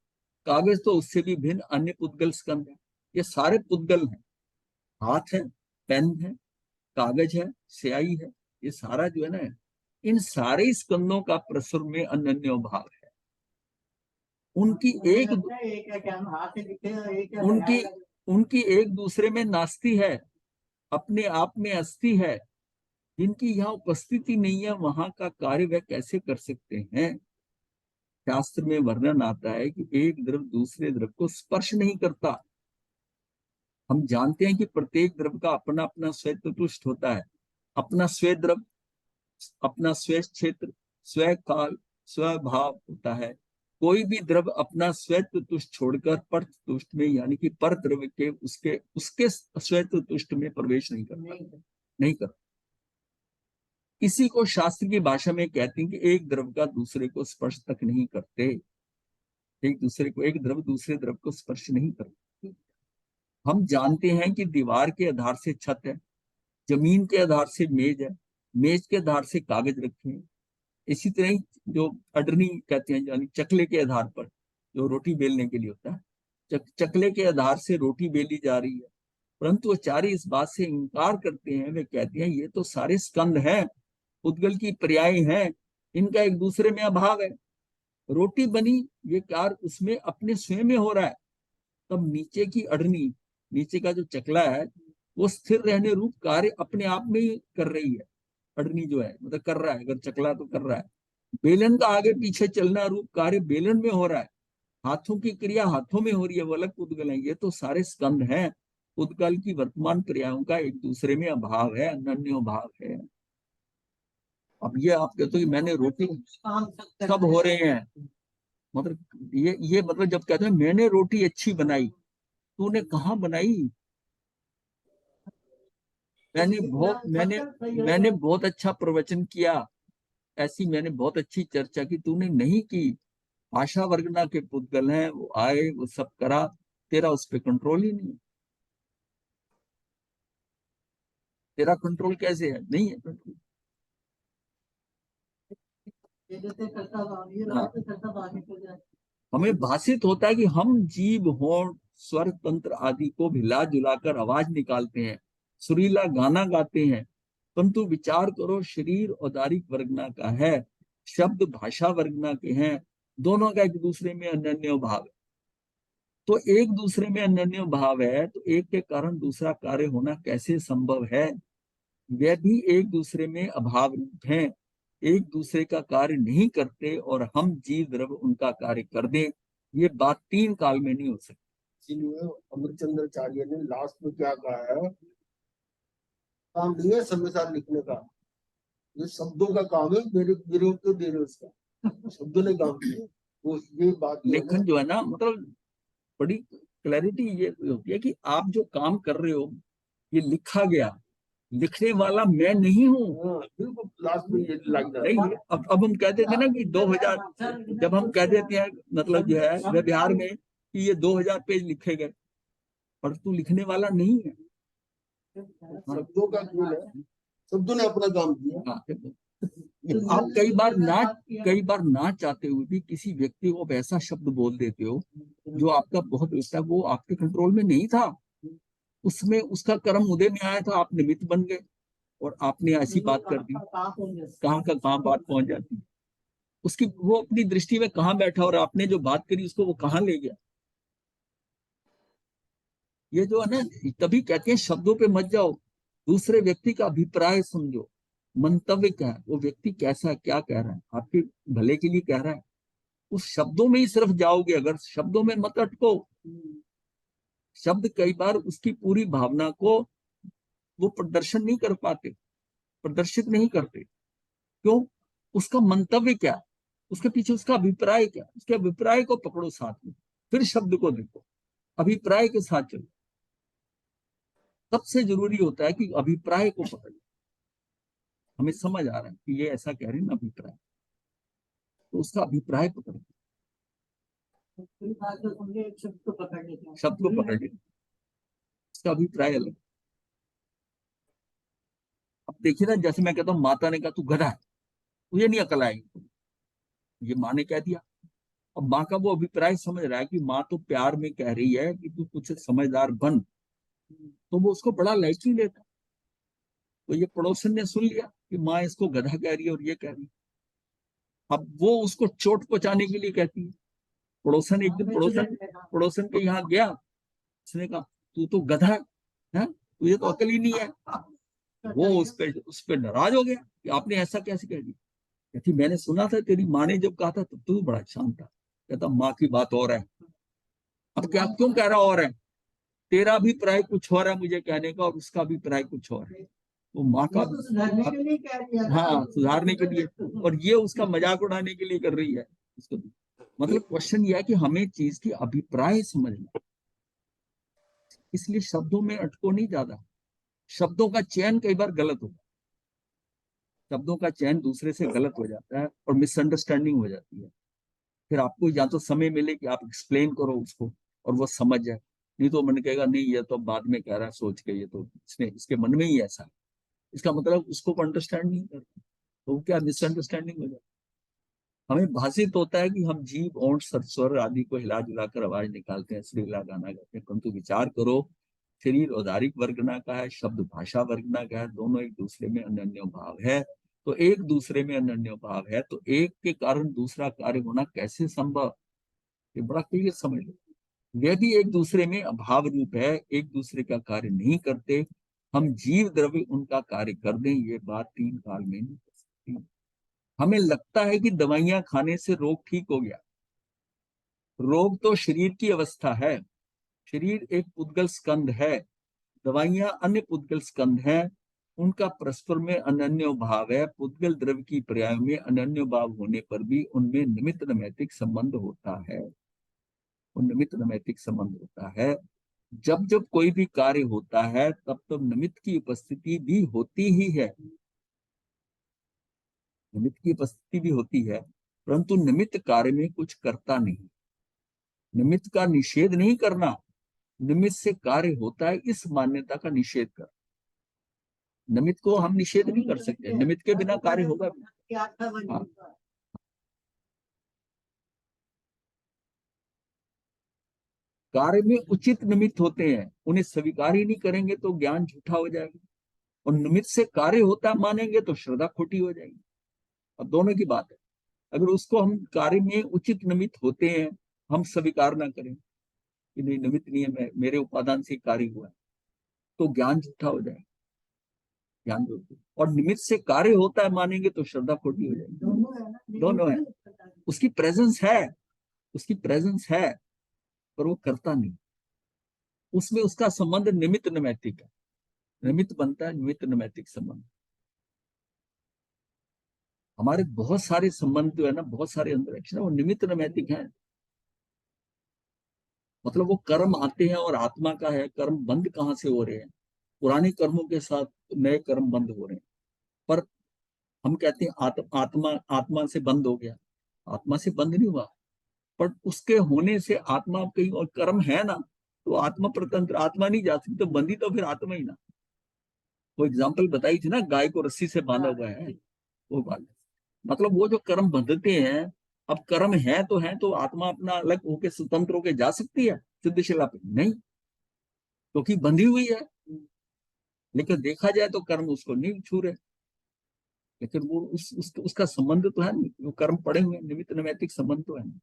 कागज तो उससे भी भिन्न अन्य पुद्गल स्कंद है। ये सारे पुद्गल हैं। हाथ है, पेन है, कागज है, स्याही है, ये सारा जो है ना, इन सारे स्कंदों का प्रसुर में अनन्य भाव है। उनकी उनकी उनकी एक दूसरे में नास्ती है, अपने आप में अस्थि है। जिनकी यहाँ उपस्थिति नहीं है वहां का कार्य वह कैसे कर सकते हैं? शास्त्र में वर्णन आता है कि एक द्रव दूसरे द्रव को स्पर्श नहीं करता। हम जानते हैं कि प्रत्येक द्रव का अपना अपना स्वतुष्ट होता है, अपना स्व द्रव, अपना स्व क्षेत्र, स्व काल, स्वभाव होता है। कोई भी द्रव अपना स्वतुष्ट छोड़कर पर तुष्ट में यानी कि पर द्रव के उसके उसके स्वतुष्ट में प्रवेश नहीं करता, नहीं करता। इसी को शास्त्र की भाषा में कहते हैं कि एक द्रव का दूसरे को स्पर्श तक नहीं करते। एक द्रव दूसरे द्रव को स्पर्श नहीं करते। हम जानते हैं कि दीवार के आधार से छत है, जमीन के आधार से मेज है, मेज के आधार से कागज रखे हैं। इसी तरह ही जो अडनी कहते हैं यानी चकले के आधार पर जो रोटी बेलने के लिए होता है, चकले के आधार से रोटी बेली जा रही है। परंतु आचार्य इस बात से इनकार करते हैं। वे कहते हैं ये तो सारे स्कंद हैं, उद्गल की पर्याय हैं, इनका एक दूसरे में अभाव है। रोटी बनी ये कार्य उसमें अपने स्वयं में हो रहा है, तब नीचे की अडनी, नीचे का जो चकला है वो स्थिर रहने रूप कार्य अपने आप में ही कर रही है। अडनी जो है मतलब कर रहा है, अगर चकला तो कर रहा है। बेलन का आगे पीछे चलना रूप कार्य बेलन में हो रहा है। हाथों की क्रिया हाथों में हो रही है, वो अलग पुद्गल है। ये तो सारे स्कंद हैं। पुद्गल की वर्तमान क्रियाओं का एक दूसरे में अभाव है, अनन्य भाव है। अब ये आप कहते हो कि मैंने रोटी, सब हो रहे हैं, मतलब ये मतलब जब कहते हैं मैंने रोटी अच्छी बनाई, तूने कहाँ बनाई? मैंने बहुत अच्छा प्रवचन किया, ऐसी मैंने बहुत अच्छी चर्चा की, तूने नहीं की। आशा वर्गना के पुद्गल हैं, वो आए वो सब करा, तेरा उस पर कंट्रोल ही नहीं। तेरा कंट्रोल कैसे है? नहीं है कंट्रोल। हाँ। हमें भाषित होता है कि हम जीव होंठ स्वर तंत्र आदि को हिला जुलाकर आवाज निकालते हैं, सुरीला गाना गाते हैं। परंतु विचार करो शरीर औदारिक वर्गना का है, शब्द भाषा वर्गना के हैं। दोनों का एक दूसरे में अनन्य भाव है। तो एक दूसरे में अनन्य भाव है तो एक के कारण दूसरा कार्य होना कैसे संभव है? वे भी एक दूसरे में अभाव रूप हैं, एक दूसरे का कार्य नहीं करते और हम जीव द्रव उनका कार्य कर दें, ये बात तीन काल में नहीं हो सकती। इसीलिए अमरचंद्राचार्य ने लास्ट में क्या कहा है, काम नहीं है संविधान लिखने का, ये शब्दों का काम है, मेरे मेरे उत्तर दे रहे उसका, शब्दों ने काम किया। वो ये बात लेखन जो है ना, मतलब बड़ी क्लैरिटी ये होती है कि आप जो काम कर रहे हो ये लिखा गया, लिखने वाला मैं नहीं हूँ। बिल्कुल लास्ट में ये लग नहीं, अब हम कह देते ना कि 2000, जब हम कह देते हैं मतलब जो है व्यवहार में कि ये 2000 पेज लिखे गए, पर तू लिखने वाला नहीं है। शब्दों का खेल है, शब्दों ने अपना काम किया। हाँ, आप कई बार ना चाहते हुए भी किसी व्यक्ति को ऐसा शब्द बोल देते हो जो आपका बहुत लगता है वो आपके कंट्रोल में नहीं था, उसमें उसका कर्म उदय में आया था, आप निमित्त बन गए और आपने ऐसी बात कर दी, कहाँ का कहाँ बात पहुंच जाती है। उसकी वो अपनी दृष्टि में कहाँ बैठा और आपने जो बात करी उसको वो कहाँ ले गया। ये जो है ना, तभी कहते हैं शब्दों पे मत जाओ, दूसरे व्यक्ति का अभिप्राय समझो, मंतव्य क्या है, वो व्यक्ति कैसा है, क्या कह रहा है, आपके भले के लिए कह रहा है, उस शब्दों में ही सिर्फ जाओगे, अगर शब्दों में मत अटको। शब्द कई बार उसकी पूरी भावना को वो प्रदर्शन नहीं कर पाते, प्रदर्शित नहीं करते। क्यों? उसका मंतव्य क्या, उसके पीछे उसका अभिप्राय क्या, उसके अभिप्राय को पकड़ो साथ में, फिर शब्द को देखो, अभिप्राय के साथ चलो। सबसे जरूरी होता है कि अभिप्राय को पकड़ो, हमें समझ आ रहा है कि ये ऐसा कह रहे हैं ना अभिप्राय, तो उसका अभिप्राय पकड़ो, शब्द को पकड़ लेना, उसका अभिप्राय अलग। अब देखिए ना, जैसे मैं कहता हूँ माता ने कहा तू गधा है, तुझे नहीं अकल आएगी, ये माँ ने कह दिया। अब माँ का वो अभिप्राय समझ रहा है कि माँ तो प्यार में कह रही है कि तू कुछ समझदार बन, तो वो उसको बड़ा लाइटली लेता। तो ये पड़ोसन ने सुन लिया कि माँ इसको गधा कह रही है और ये कह रही है, अब वो उसको चोट पहुंचाने के लिए कहती है। पड़ोसन एक दिन पड़ोसन के यहाँ गया, उसने कहा तू तो गधा है, तुझे तो अकल ही नहीं है। वो उस पर नाराज हो गया कि आपने ऐसा कैसे कह दिया। कहती मैंने सुना था तेरी माँ ने जब कहा था तब तू बड़ा शांत था। कहता माँ की बात और है। अब क्या क्यों कह रहा और है? तेरा भी प्राय कुछ और है मुझे कहने का और उसका भी प्राय कुछ और है। वो माँ का हाँ सुधारने के लिए, और ये उसका मजाक उड़ाने के लिए कर रही है उसको। मतलब क्वेश्चन ये है कि हमें चीज की अभिप्राय समझना, इसलिए शब्दों में अटको नहीं ज्यादा। शब्दों का चयन कई बार गलत होता है, शब्दों का चयन दूसरे से गलत हो जाता है और मिसअंडरस्टैंडिंग हो जाती है। फिर आपको या तो समय मिले कि आप एक्सप्लेन करो उसको और वो समझ जाए, नहीं तो मन कहेगा नहीं ये तो बाद में कह रहा है सोच के, ये तो इसने इसके मन में ही ऐसा है, इसका मतलब उसको अंडरस्टैंड नहीं करता, तो क्या मिसअंडरस्टैंडिंग हो जाती है। हमें भाषित होता है कि हम जीभ ओंठ स्वर आदि को हिला जुलाकर आवाज निकालते हैं, श्रीला गाना गाते हैं, परंतु विचार करो शरीर औदारिक वर्गना का है, शब्द भाषा वर्गना का है, दोनों एक दूसरे में अनन्य भाव है। तो एक दूसरे में अनन्य भाव है तो एक के कारण दूसरा कार्य होना कैसे संभव, ये बड़ा क्लियर समझ लो। वे भी एक दूसरे में अभाव रूप है, एक दूसरे का कार्य नहीं करते, हम जीव द्रव्य उनका कार्य कर दें, ये बात तीन काल में नहीं कर सकती। हमें लगता है कि दवाइयां खाने से रोग ठीक हो गया, रोग तो शरीर की अवस्था है, शरीर एक पुद्गल स्कंद है, दवाइयां अन्य पुद्गल स्कंद है, उनका परस्पर में अनन्य भाव है, पुद्गल द्रव्य की पर्याय में अनन्य भाव होने पर भी उनमें निमित्त नैमित्तिक संबंध होता है, निमित्त नैमित्तिक संबंध होता है। जब जब कोई भी कार्य होता है तब तब निमित्त की उपस्थिति भी होती ही है, निमित्त की उपस्थिति भी होती है, परंतु निमित्त कार्य में कुछ करता नहीं। निमित्त का निषेध नहीं करना, निमित्त से कार्य होता है इस मान्यता का निषेध कर। निमित्त को हम निषेध नहीं कर सकते, निमित्त के बिना कार्य होगा भी। हाँ। कार्य में उचित निमित्त होते हैं, उन्हें स्वीकार ही नहीं करेंगे तो ज्ञान झूठा हो जाएगा, और निमित्त से कार्य होता मानेंगे तो श्रद्धा खोटी हो जाएगी। अब दोनों की बात है, अगर उसको हम कार्य में उचित निमित्त होते हैं हम स्वीकार ना करें कि नहीं निमित्त नहीं है, मेरे उपादान से कार्य हुआ है, तो ज्ञान झूठा हो जाएगा, ज्ञान झूठा। और निमित्त से कार्य होता है मानेंगे तो श्रद्धा खोटी हो जाएगी। दोनों है, उसकी प्रेजेंस है, उसकी प्रेजेंस है, पर वो करता नहीं, उसमें उसका संबंध निमित्त नैमित्तिक है, निमित्त बनता है निमित्त नैमित्तिक संबंध। हमारे बहुत सारे संबंध जो है ना, बहुत सारे अंतरिक्ष वो निमित्त नैमित्तिक हैं। मतलब वो कर्म आते हैं और आत्मा का है, कर्म बंद कहाँ से हो रहे हैं, पुराने कर्मों के साथ नए कर्म बंद हो रहे हैं। पर हम कहते हैं आत्मा आत्मा से बंद हो गया, आत्मा से बंद नहीं हुआ, पर उसके होने से आत्मा कहीं और कर्म है ना, तो आत्मा परतंत्र, आत्मा नहीं जा सकती, तो बंदी तो फिर आत्मा ही ना। वो एग्जाम्पल बताई थी ना, गाय को रस्सी से बांधा हुआ है, वो बात। मतलब वो जो कर्म बंधते हैं, अब कर्म है तो आत्मा अपना अलग होके स्वतंत्र होके जा सकती है सिद्धशिला पे? नहीं, क्योंकि बंधी हुई है। लेकिन देखा जाए तो कर्म उसको नहीं छू रहे, लेकिन वो उसका संबंध तो है नहीं, वो कर्म पड़े हुए हैं, निमित्त नैमित्तिक संबंध तो है नहीं।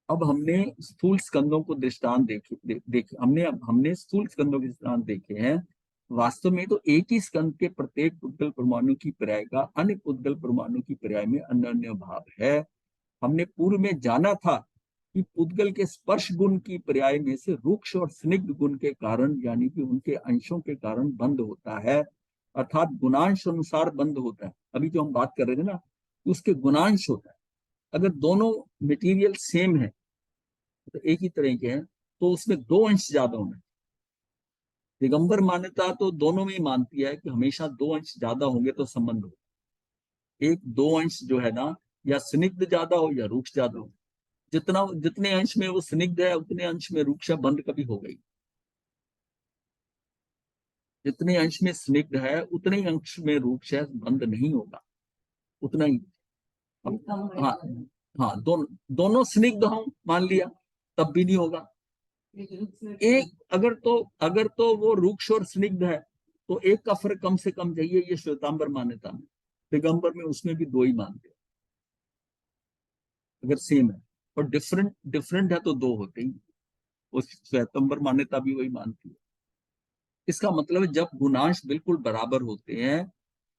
अब हमने स्थूल स्कंदों को दृष्टांत देखे हमने स्थूल स्कंदों के दृष्टांत देखे हैं। वास्तव में तो एक ही स्कंद के प्रत्येक पुद्गल परमाणु की पर्याय का अन्य पुद्गल परमाणु की पर्याय में अन्य भाव है। हमने पूर्व में जाना था कि पुद्गल के स्पर्श गुण की पर्याय में से रूक्ष और स्निग्ध गुण के कारण, यानी कि उनके अंशों के कारण बंद होता है, अर्थात गुणांश अनुसार बंद होता है। अभी जो हम बात कर रहे थे ना, उसके गुणांश होता है। अगर दोनों मटेरियल सेम है, तो एक ही तरह के हैं, तो उसमें दो अंश ज्यादा होना है। दिगंबर मान्यता तो दोनों में ही मानती है कि हमेशा दो अंश ज्यादा होंगे तो संबंध हो। एक दो अंश जो है ना, या स्निग्ध ज्यादा हो या रूक्ष ज्यादा हो। जितने अंश में वो स्निग्ध है, उतने अंश में रूक्ष बंद कभी हो गई। जितने अंश में स्निग्ध है, उतने ही अंश में रूक्ष बंद नहीं होगा, उतना ही। हाँ, हाँ, दोनों स्निग्ध हो मान लिया, तब भी नहीं होगा। एक अगर तो वो रूक्ष और स्निग्ध है, तो एक का फर्क कम से कम चाहिए, ये श्वेतांबर मान्यता में। दिगंबर में उसमें भी दो ही मानते हैं, अगर सेम है। और डिफरेंट डिफरेंट है तो दो होते ही। उस श्वेतांबर मान्यता भी वही मानती है। इसका मतलब है जब गुणांश बिल्कुल बराबर होते हैं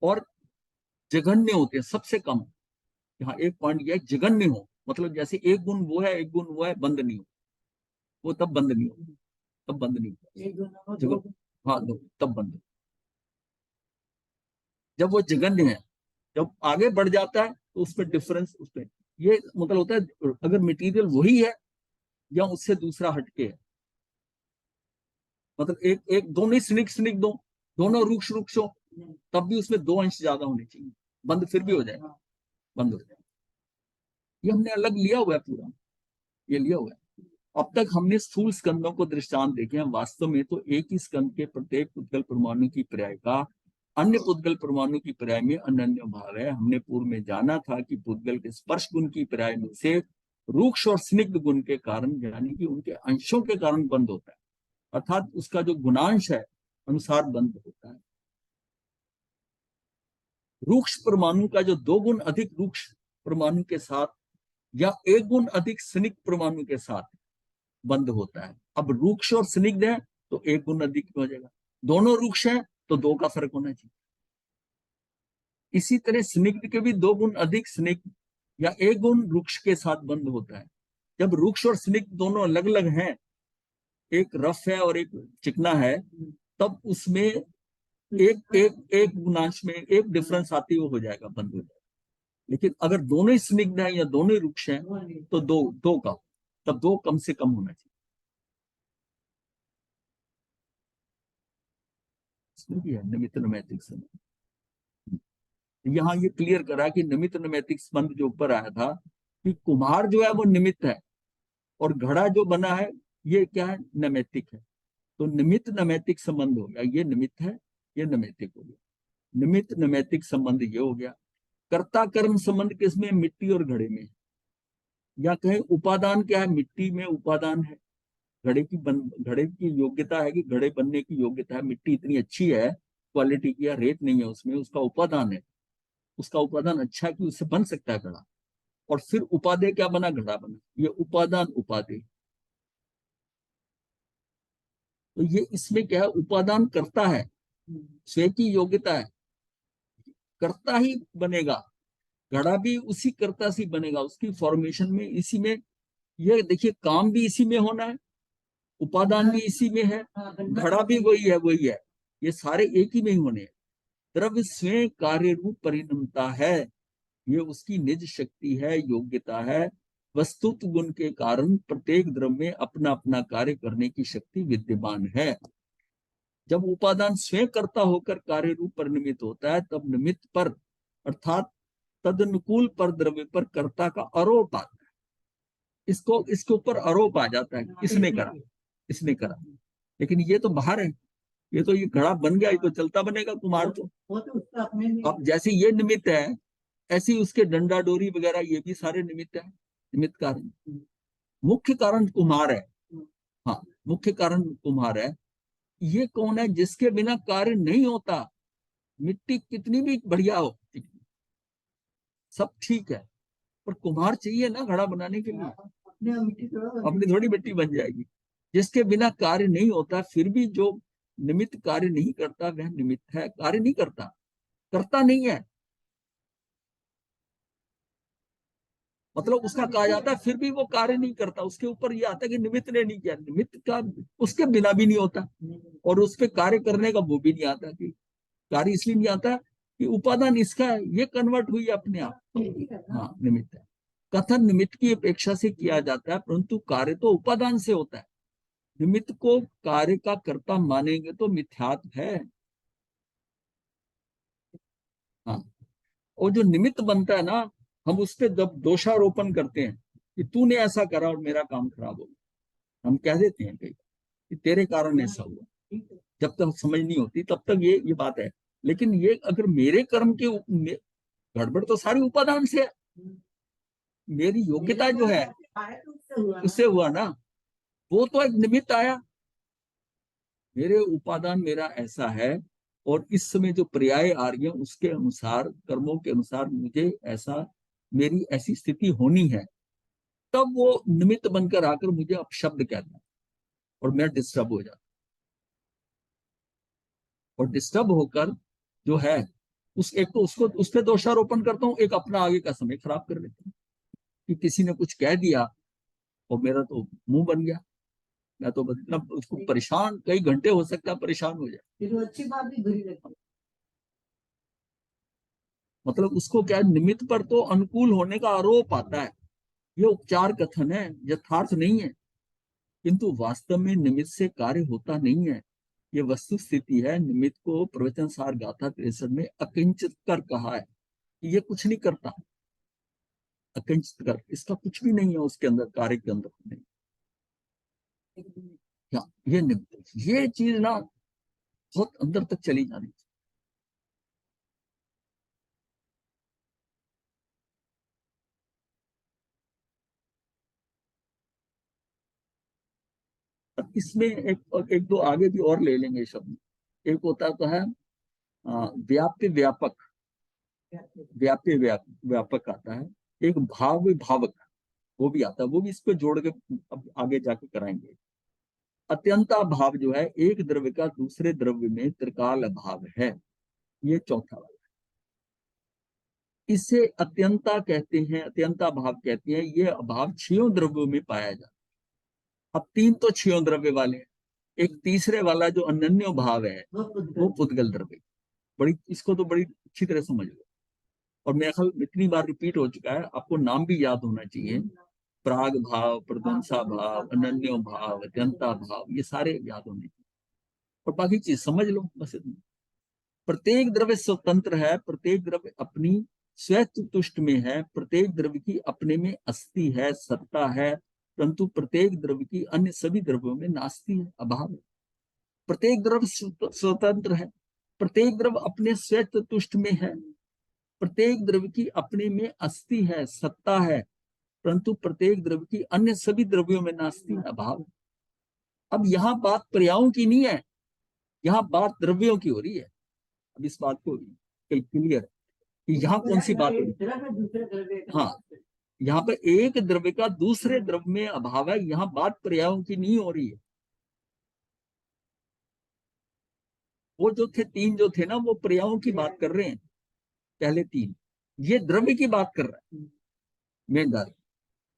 और जघन्य होते हैं, सबसे कम। यहाँ एक पॉइंट यह जघन्य हो, मतलब जैसे एक गुण वो है, एक गुण वो है, बंद नहीं हो, वो तब बंद नहीं हो, तब बंद नहीं हो। हाँ, दो तब बंद। जब वो जघन्य है, जब आगे बढ़ जाता है तो उसमें डिफरेंस, उसमें ये मतलब होता है, अगर मटेरियल वही है या उससे दूसरा हटके है। मतलब एक एक दोनों ही स्निग्ध स्निग्ध दो, दोनों रूक्ष रूक्ष हो, तब भी उसमें दो अंश ज्यादा होने चाहिए, बंद फिर भी हो जाएगा, बंद हो जाएगा। ये हमने अलग लिया हुआ है पूरा, ये लिया हुआ है। अब तक हमने स्थूल स्कंदों को दृष्टांत देखे हैं। वास्तव में तो एक ही स्कंद के प्रत्येक पुद्गल परमाणु की पर्याय का अन्य पुद्गल परमाणु की पर्याय में अन्य भाव है। हमने पूर्व में जाना था कि पुद्गल के स्पर्श गुण की पर्याय में से रूक्ष और स्निग्ध गुण के कारण, यानी कि उनके अंशों के कारण बंद होता है, अर्थात उसका जो गुणांश है अनुसार बंद होता है। रूक्ष परमाणु का जो दो गुण अधिक रूक्ष परमाणु के साथ या एक गुण अधिक स्निग्ध परमाणु के साथ बंद होता है। अब रूक्ष और स्निग्ध है तो एक गुण अधिक हो जाएगा, दोनों रूक्ष है तो दो का फर्क होना चाहिए। इसी तरह स्निग्ध के भी दो गुण अधिक स्निग्ध या एक गुण रूक्ष के साथ बंद होता है। जब रूक्ष और स्निग्ध दोनों अलग अलग हैं, एक रफ है और एक चिकना है, तब उसमें एक एक एक गुणांश में एक डिफरेंस आती हो जाएगा, बंद हो जाएगा। लेकिन अगर दोनों ही स्निग्ध हैं या दोनों ही रूक्ष हैं, तो दो दो का, तब दो कम से कम होना चाहिए। इसमें भी है निमित्त नैमित्तिक संबंध। यहाँ ये क्लियर करा कि निमित्त नैमित्तिक संबंध जो ऊपर आया था, कि कुम्हार जो है वो निमित्त है और घड़ा जो बना है ये क्या है, नैमित्तिक है। तो निमित्त नैमित्तिक संबंध हो गया, ये निमित्त है, ये नैमित्तिक हो गया। निमित्त नैमित्तिक संबंध ये हो गया। कर्ता कर्म संबंध किसमें, मिट्टी और घड़े में। या कहें उपादान क्या है, मिट्टी में उपादान है। घड़े की योग्यता है कि घड़े बनने की योग्यता है, मिट्टी इतनी अच्छी है क्वालिटी की, या रेत नहीं है उसमें, उसका उपादान है। उसका उपादान अच्छा है कि उससे बन सकता है घड़ा। और फिर उपादेय क्या बना, घड़ा बना। ये उपादान उपादेय। तो ये इसमें क्या है, उपादान करता है, स्वयं की योग्यता है, करता ही बनेगा। घड़ा भी उसी कर्ता से बनेगा, उसकी फॉर्मेशन में इसी में। ये देखिए, काम भी इसी में होना है, उपादान भी इसी में है, घड़ा भी वही है। ये सारे एक ही में ही होने हैं। द्रव्य स्वयं कार्य रूप परिणमता है, ये उसकी निज शक्ति है, योग्यता है। वस्तुत्व गुण के कारण प्रत्येक द्रव्य में अपना अपना कार्य करने की शक्ति विद्यमान है। जब उपादान स्वयं कर्ता होकर कार्य रूप परिणमित होता है, तब निमित्त पर अर्थात तदनुकूल पर द्रव्य पर कर्ता का आरोप आता है, इसको इसके ऊपर आरोप आ जाता है, इसने करा, इसने करा। लेकिन ये तो बाहर है, ये तो ये घड़ा बन गया, ये तो चलता बनेगा कुम्हार तो। अब जैसे ये निमित्त है, ऐसी उसके डंडा डोरी वगैरह ये भी सारे निमित्त है, निमित्त कारण। मुख्य कारण कुम्हार है। हाँ, मुख्य कारण कुम्हार है। ये कौन है? जिसके बिना कार्य नहीं होता। मिट्टी कितनी भी बढ़िया हो, सब ठीक है, पर कुम्हार चाहिए ना घड़ा बनाने के लिए। अपनी थोड़ी मिट्टी बन जाएगी। जिसके बिना कार्य नहीं होता, फिर भी जो निमित्त कार्य नहीं करता वह निमित्त है, कार्य नहीं करता, करता नहीं है। मतलब उसका कहा जाता है फिर भी वो कार्य नहीं करता, उसके ऊपर ये आता है कि निमित्त ने नहीं किया। निमित्त का उसके बिना भी नहीं होता, और उस पर कार्य करने का वो भी नहीं आता। कि कार्य इसलिए नहीं आता कि उपादान इसका है, ये कन्वर्ट हुई अपने आप। हाँ, निमित्त है। कथन निमित्त की अपेक्षा से किया जाता है, परंतु कार्य तो उपादान से होता है। निमित्त को कार्य का कर्ता मानेंगे तो मिथ्यात्व है। हाँ, और जो निमित्त बनता है ना, हम उस पर जब दोषारोपण करते हैं कि तूने ऐसा करा और मेरा काम खराब हो गया, हम कह देते हैं कई कि तेरे कारण ऐसा हुआ। जब तक समझ नहीं होती तब तक ये बात है। लेकिन ये अगर मेरे कर्म के गड़बड़ तो सारी उपादान से है। मेरी योग्यता जो है उससे हुआ ना, वो तो एक निमित्त आया। मेरे उपादान मेरा ऐसा है, और इस समय जो पर्याय आ रही है उसके अनुसार, कर्मों के अनुसार मुझे ऐसा, मेरी ऐसी स्थिति होनी है, तब वो निमित्त बनकर आकर मुझे अपशब्द कहता है और मैं डिस्टर्ब हो जाता। और डिस्टर्ब होकर जो है, उस एक तो उसको उस पर दोषारोपण करता हूँ, एक अपना आगे का समय खराब कर लेता हूँ कि किसी ने कुछ कह दिया और मेरा तो मुंह बन गया। मैं तो मतलब उसको परेशान, कई घंटे हो सकता है परेशान हो जाए। तो अच्छी बात भी बुरी लगती। मतलब उसको क्या, निमित्त पर तो अनुकूल होने का आरोप आता है। ये उपचार कथन है, यथार्थ नहीं है। किंतु वास्तव में निमित्त से कार्य होता नहीं है। ये वस्तु स्थिति है। निमित्त को प्रवचन सार गाथा 63 में अकिंचित कर कहा है। ये कुछ नहीं करता, अकिंचित कर, इसका कुछ भी नहीं है उसके अंदर, कार्य के अंदर नहीं। क्या ये निमित्त, ये चीज ना बहुत अंदर तक चली जानी चाहिए। अब इसमें एक दो आगे भी और ले लेंगे शब्द। एक होता तो है व्याप्य व्यापक, व्याप्य व्यापक आता है। एक भाव भावक, वो भी आता है, वो भी इस पे जोड़ के अब आगे जाके कराएंगे। अत्यंता भाव जो है, एक द्रव्य का दूसरे द्रव्य में त्रिकाल अभाव है, ये चौथा वाला। इसे अत्यंता कहते हैं, अत्यंता भाव कहते हैं। ये अभाव 6 द्रव्यों में पाया जाता है। अब 3 तो 6 द्रव्य वाले हैं, एक तीसरे वाला जो अनन्य भाव है वो पुद्गल द्रव्य। बड़ी, इसको तो बड़ी अच्छी तरह समझ लो। और मेरा ख्याल इतनी बार रिपीट हो चुका है, आपको नाम भी याद होना चाहिए। प्राग भाव, प्रध्वंसा भाव, अनन्यो भाव, अत्यंता भाव, ये सारे याद होने चाहिए। और बाकी चीज समझ लो बस इतना। प्रत्येक द्रव्य स्वतंत्र है, प्रत्येक द्रव्य अपनी स्वयं तुष्ट में है, प्रत्येक द्रव्य की अपने में अस्थि है, सत्ता है, परंतु प्रत्येक द्रव्य की अन्य सभी द्रव्यों में नास्ति है, अभाव है। प्रत्येक द्रव्य स्वतंत्र है, प्रत्येक द्रव्य अपने स्वयं तुष्ट में है, प्रत्येक द्रव्य की अपने में अस्थि है, सत्ता है, परंतु प्रत्येक द्रव्य की अन्य सभी द्रव्यों में नास्ति है, अभाव है। अब यहाँ बात पर्यायों की नहीं है, यहाँ बात द्रव्यों की हो रही है। अब इस बात को क्लियर है कि यहाँ कौन सी बात हो रही है। हाँ, यहाँ पर एक द्रव्य का दूसरे द्रव्य में अभाव है, यहाँ बात पर्यायों की नहीं हो रही है। वो जो थे 3 जो थे ना, वो पर्यायों की बात कर रहे हैं, पहले 3। ये द्रव्य की बात कर रहा है मेन बात।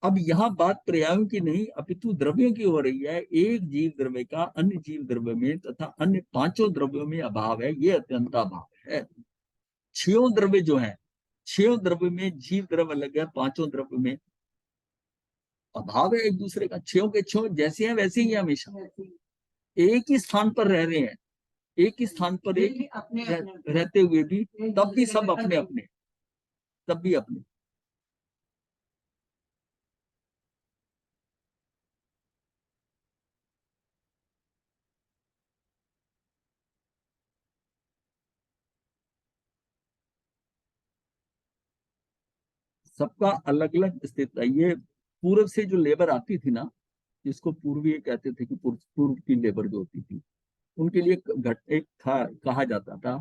अब यहाँ बात पर्यायों की नहीं अपितु द्रव्यों की हो रही है। एक जीव द्रव्य का अन्य जीव द्रव्य में तथा अन्य 5 द्रव्यों में अभाव है, ये अत्यंता भाव है। 6 द्रव्य जो है, 6 द्रव्य में जीव द्रव्य अलग है, 5 द्रव्य में अभाव है एक दूसरे का। 6 के 6 जैसे हैं वैसे ही है, हमेशा एक ही स्थान पर रह रहे हैं, एक ही स्थान पर एक रहते हुए भी तब भी सब अपने अपने। तब भी अपने। सबका अलग अलग स्थिति है। ये पूर्व से जो लेबर आती थी ना, जिसको पूर्वीय कहते थे, कि पूर्व की लेबर जो होती थी, उनके लिए एक था, कहा जाता था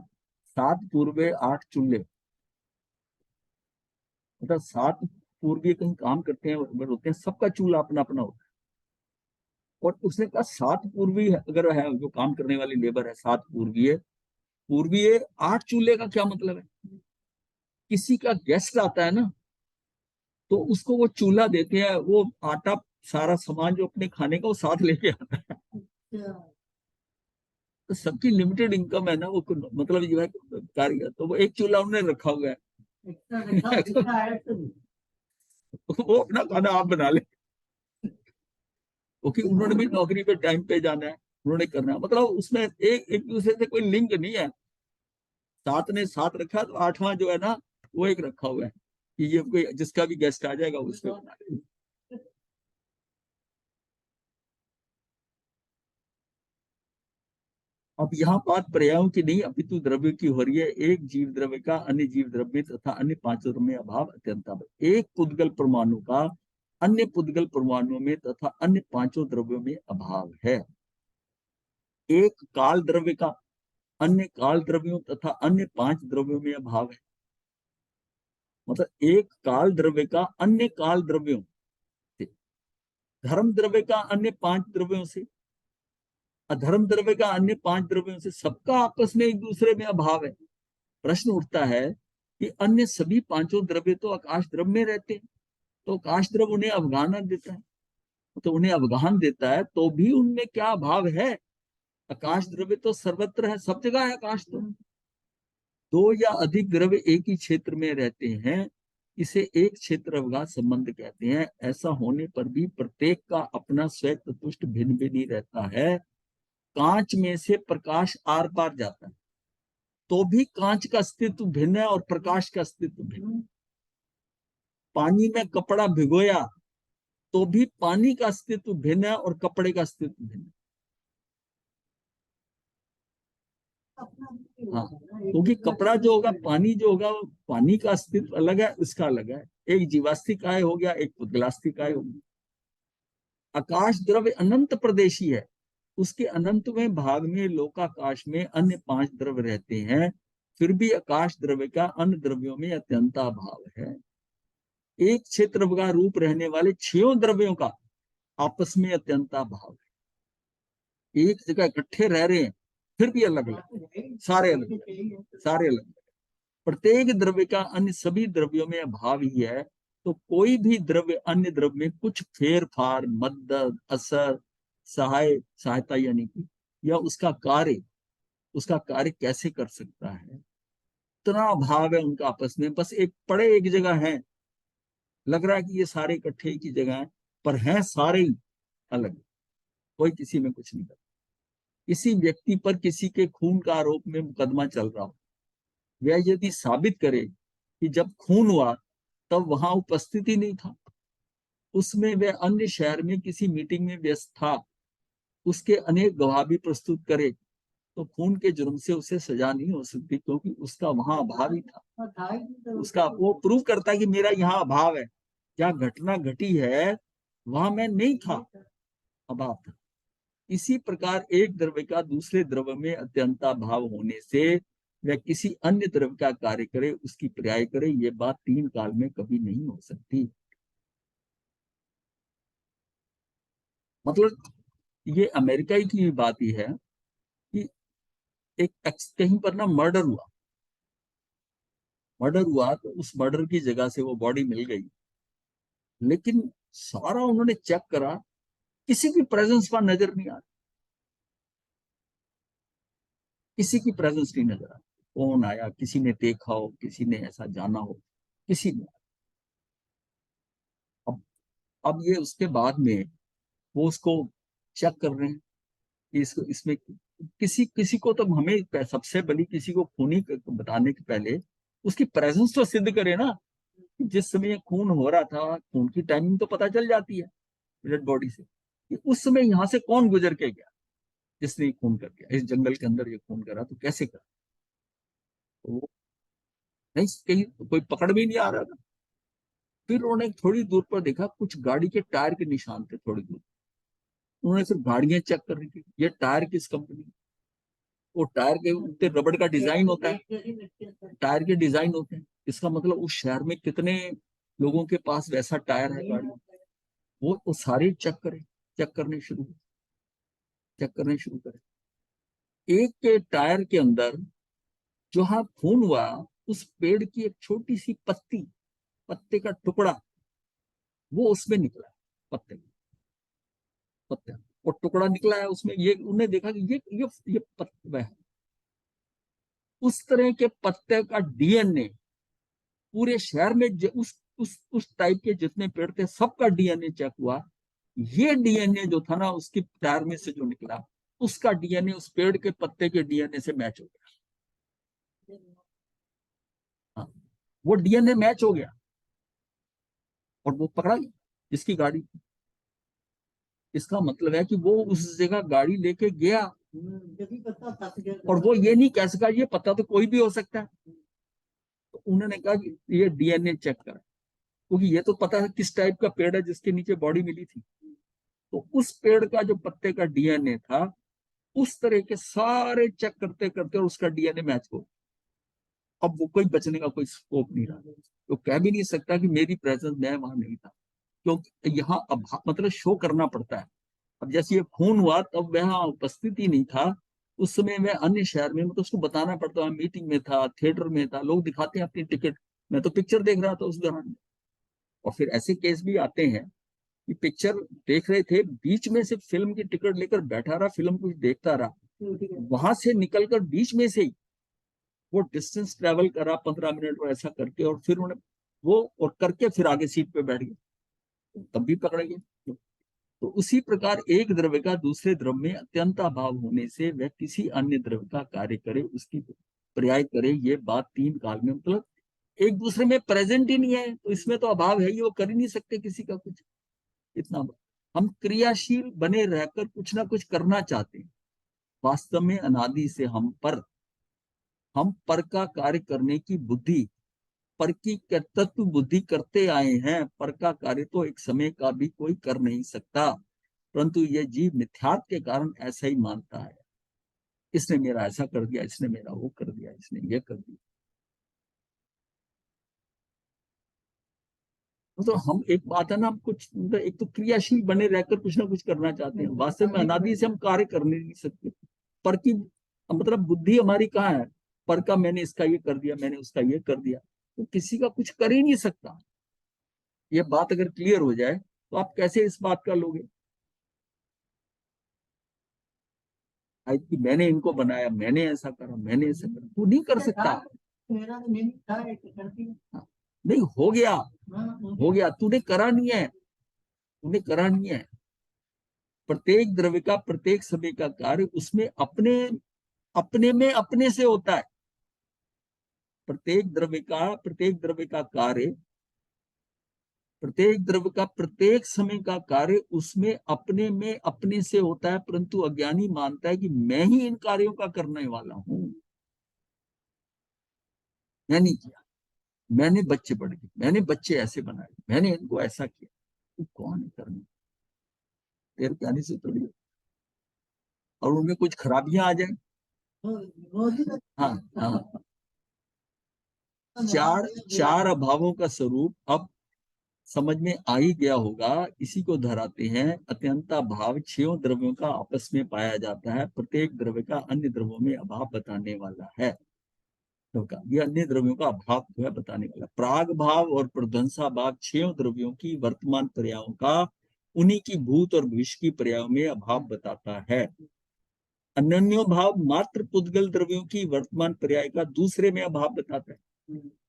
7 पूर्वे 8 चूल्हे। मतलब 7 पूर्वीय कहीं काम करते हैं, होते हैं, सबका चूल्हा अपना अपना होता है। और उसने कहा 7 पूर्वीय अगर है, जो काम करने वाली लेबर है 7 पूर्वीय, पूर्वीय 8 चूल्हे का क्या मतलब है? किसी का गेस्ट आता है ना, तो उसको वो चूल्हा देते हैं, वो आटा सारा सामान जो अपने खाने का वो साथ लेके आता है। तो सबकी लिमिटेड इनकम है ना, वो मतलब जो है कार्य, तो वो एक चूल्हा उन्होंने रखा हुआ है। वो अपना खाना आप बना ले, क्योंकि उन्होंने भी नौकरी पे टाइम पे जाना है, उन्होंने करना है। मतलब उसमें एक एक दूसरे से कोई लिंक नहीं है। 7 ने 7 रखा, तो 8वां जो है ना, वो एक रखा हुआ है कि ये कोई जिसका भी गेस्ट आ जाएगा उसको बना ले। अब यहाँ बात पर्यायों की नहीं अपितु द्रव्य की हो रही है। एक जीव द्रव्य का अन्य जीव द्रव्य तथा अन्य पांचों में अभाव अत्यंताभाव। एक पुद्गल परमाणु का अन्य पुद्गल परमाणुओं में तथा अन्य पांचों द्रव्यों में अभाव है। एक काल द्रव्य का अन्य काल द्रव्यों तथा अन्य 5 द्रव्यों में अभाव है। मतलब एक काल द्रव्य का अन्य काल द्रव्यों से, धर्म द्रव्य का अन्य 5 द्रव्यों से, अधर्म द्रव्य का अन्य 5 द्रव्यों से, सबका आपस में एक दूसरे में अभाव है। प्रश्न उठता है कि अन्य सभी पांचों द्रव्य तो आकाश द्रव्य में रहते हैं, तो आकाश द्रव्य उन्हें अवगाहन देता है, तो उन्हें अवगाहन देता है, तो भी उनमें क्या अभाव है? आकाश द्रव्य तो सर्वत्र है, सब जगह है आकाश। तो 2 या अधिक द्रव्य एक ही क्षेत्र में रहते हैं, इसे एक क्षेत्र अवगाह संबंध कहते हैं। ऐसा होने पर भी प्रत्येक का अपना स्वयं तत्वष्ट भिन्न भिन्न ही रहता है। कांच में से प्रकाश आर पार जाता है, तो भी कांच का अस्तित्व भिन्न है और प्रकाश का अस्तित्व भिन्न है। पानी में कपड़ा भिगोया, तो भी पानी का अस्तित्व भिन्न है और कपड़े का अस्तित्व भिन्न है। हाँ, क्योंकि कपड़ा जो होगा, पानी जो होगा, पानी का अस्तित्व अलग है, उसका अलग है। एक जीवास्तिक काय हो गया, एक पुद्गलास्तिक काय हो गया। आकाश द्रव्य अनंत प्रदेशी है, उसके अनंतवें भाग में लोकाकाश में अन्य 5 द्रव्य रहते हैं, फिर भी आकाश द्रव्य का अन्य द्रव्यों में अत्यंता भाव है। एक क्षेत्र का रूप रहने वाले 6 द्रव्यों का आपस में अत्यंता भाव है। एक जगह इकट्ठे रह रहे हैं, फिर भी अलग अलग, सारे अलग, सारे अलग। प्रत्येक द्रव्य का अन्य सभी द्रव्यों में अभाव ही है। तो कोई भी द्रव्य अन्य द्रव्य में कुछ फेर फार, मदद, असर, सहायता यानी कि, या उसका कार्य कैसे कर सकता है? इतना अभाव है उनका आपस में। बस एक पड़े एक जगह है, लग रहा है कि ये सारे इकट्ठे एक ही जगह है, पर हैं सारे ही अलग। कोई किसी में कुछ नहीं करता। किसी व्यक्ति पर किसी के खून का आरोप में मुकदमा चल रहा हो, वह यदि साबित करे कि जब खून हुआ तब वहां उपस्थित ही नहीं था, उसमें वह अन्य शहर में किसी मीटिंग में व्यस्त था, उसके अनेक गवाह भी प्रस्तुत करे, तो खून के जुर्म से उसे सजा नहीं हो सकती, क्योंकि उसका वहां अभाव ही था। उसका वो प्रूव करता है कि मेरा यहाँ अभाव है, क्या घटना घटी है वहां मैं नहीं था, अभाव था। इसी प्रकार एक द्रव्य का दूसरे द्रव्य में अत्यंता भाव होने से वह किसी अन्य द्रव्य का कार्य करे, उसकी पर्याय करे, ये बात 3 काल में कभी नहीं हो सकती। मतलब ये अमेरिका की बात ही है कि एक कहीं पर ना मर्डर हुआ, तो उस मर्डर की जगह से वो बॉडी मिल गई, लेकिन सारा उन्होंने चेक करा, किसी की प्रेजेंस वहां नजर नहीं आ रही, किसी की प्रेजेंस नहीं नजर आ रही। कौन आया, किसी ने देखा हो, किसी ने ऐसा जाना हो, किसी ने। अब अब ये उसके बाद में वो उसको चेक कर रहे हैं कि इसको इसमें किसी किसी को तो हमें सबसे बड़ी, किसी को खूनी बताने के पहले उसकी प्रेजेंस तो सिद्ध करे ना। जिस समय खून हो रहा था, खून की टाइमिंग तो पता चल जाती है डेड बॉडी से कि उस समय यहाँ से कौन गुजर के गया, जिसने खून कर दिया इस जंगल के अंदर, ये खून करा तो कैसे करा। तो वो नहीं, कहीं कोई पकड़ भी नहीं आ रहा था। फिर उन्होंने थोड़ी दूर पर देखा कुछ गाड़ी के टायर के निशान थे थोड़ी दूर। उन्होंने फिर गाड़ियां चेक कर रही थी, ये टायर किस कंपनी, वो टायर के ऊपर रबड़ का डिजाइन होता है, टायर के डिजाइन होते हैं, इसका मतलब उस शहर में कितने लोगों के पास वैसा टायर है गाड़ी। वो सारे चेक करें, चेक करने शुरू चेक करने शुरू करें। एक के टायर के अंदर जहां खून हुआ, उस पेड़ की एक छोटी सी पत्ती, पत्ते का टुकड़ा, वो उसमें निकला, पत्ते पत्ते वो टुकड़ा निकला है उसमें। ये उन्हें देखा कि ये पत्ता है। उस तरह के पत्ते का डीएनए पूरे शहर में उस टाइप के जितने पेड़ थे सबका डीएनए चेक हुआ। ये डीएनए जो था ना उसकी टायर में से जो निकला, उसका डीएनए उस पेड़ के पत्ते के डीएनए से मैच हो गया। हाँ, वो डीएनए मैच हो गया और वो पकड़ा गया जिसकी गाड़ी थी। इसका मतलब है कि वो उस जगह गाड़ी लेके गया और वो ये नहीं कह सका ये पता तो कोई भी हो सकता है। तो उन्होंने कहा कि ये डीएनए चेक करा, क्योंकि ये तो पता है किस टाइप का पेड़ है जिसके नीचे बॉडी मिली थी। तो उस पेड़ का जो पत्ते का डीएनए था, उस तरह के सारे चेक करते करते और उसका डीएनए मैच हो। अब वो कोई बचने का कोई स्कोप नहीं रहा, तो कह भी नहीं सकता कि मेरी प्रेजेंस, मैं वहां नहीं था, क्योंकि यहाँ अब मतलब शो करना पड़ता है। अब जैसे ये खून हुआ तब वह उपस्थित ही नहीं था, उस समय मैं अन्य शहर में, मतलब उसको बताना पड़ता है, मीटिंग में था, थिएटर में था, लोग दिखाते हैं अपनी टिकट, मैं तो पिक्चर देख रहा था उस दौरान। और फिर ऐसे केस भी आते हैं कि पिक्चर देख रहे थे, बीच में से फिल्म की टिकट लेकर बैठा रहा, फिल्म कुछ देखता रहा, वहां से निकलकर बीच में से ही वो डिस्टेंस ट्रेवल करा 15 मिनट और ऐसा करके, और फिर उन्हें वो और करके फिर आगे सीट पे बैठ गए, तब भी पकड़े गए। तो उसी प्रकार एक द्रव्य का दूसरे द्रव्य में अत्यंत अभाव होने से वह किसी अन्य द्रव्य का कार्य करे, उसकी पर्याय करे, ये बात तीन काल में, मतलब एक दूसरे में प्रेजेंट ही नहीं है तो इसमें तो अभाव है ही, वो कर ही नहीं सकते किसी का कुछ। इतना हम क्रियाशील बने रहकर कुछ ना कुछ करना चाहते हैं, वास्तव में अनादि से हम पर का कार्य करने की बुद्धि, पर की तत्व बुद्धि करते आए हैं। पर का कार्य तो एक समय का भी कोई कर नहीं सकता, परंतु यह जीव मिथ्यात्व के कारण ऐसा ही मानता है, इसने मेरा ऐसा कर दिया, इसने मेरा वो कर दिया, इसने ये कर दिया। तो हम एक बात है ना, हम कुछ मतलब एक तो क्रियाशील बने रहकर कुछ ना कुछ करना चाहते हैं, वास्तव में अनादि से हम कार्य करने नहीं सकते। पर की मतलब बुद्धि हमारी कहाँ है, पर का मैंने इसका ये कर दिया, मैंने उसका ये कर दिया, तो किसी का कुछ कर ही नहीं सकता। ये बात अगर क्लियर हो जाए तो आप कैसे इस बात का लोगे कि मैंने इनको बनाया, मैंने ऐसा करा, मैंने ऐसा करा, तू नहीं कर सकता। हाँ, नहीं हो गया, हो गया, तूने करा नहीं है, तूने करा नहीं है। प्रत्येक द्रव्य का प्रत्येक समय का कार्य उसमें अपने अपने में अपने से होता है। प्रत्येक द्रव्य का कार्य, प्रत्येक द्रव्य का प्रत्येक समय का कार्य उसमें अपने में अपने से होता है, परंतु अज्ञानी मानता है कि मैं ही इन कार्यों का करने वाला हूं, मैं नहीं किया, मैंने बच्चे पढ़ गए, मैंने बच्चे ऐसे बनाए, मैंने इनको ऐसा किया। तो कौन है करने, तेरे कहने से थोड़ी हो। और उनमें कुछ खराबियां आ जाए। हाँ हाँ, चार चार अभावों का स्वरूप अब समझ में आ ही गया होगा। इसी को धराते हैं अत्यंता भाव, छह द्रव्यों का आपस में पाया जाता है, प्रत्येक द्रव्य का अन्य द्रव्यों में अभाव बताने वाला है। तो ये अन्य द्रव्यों का अभाव जो है बताने वाला, प्राग भाव और प्रध्वंसा भाव छह द्रव्यों की वर्तमान पर्यायों का उन्हीं की भूत और भविष्य की पर्यायों में अभाव बताता है। अन्योन्यो भाव मात्र पुद्गल द्रव्यों की वर्तमान पर्याय का दूसरे में अभाव बताता है,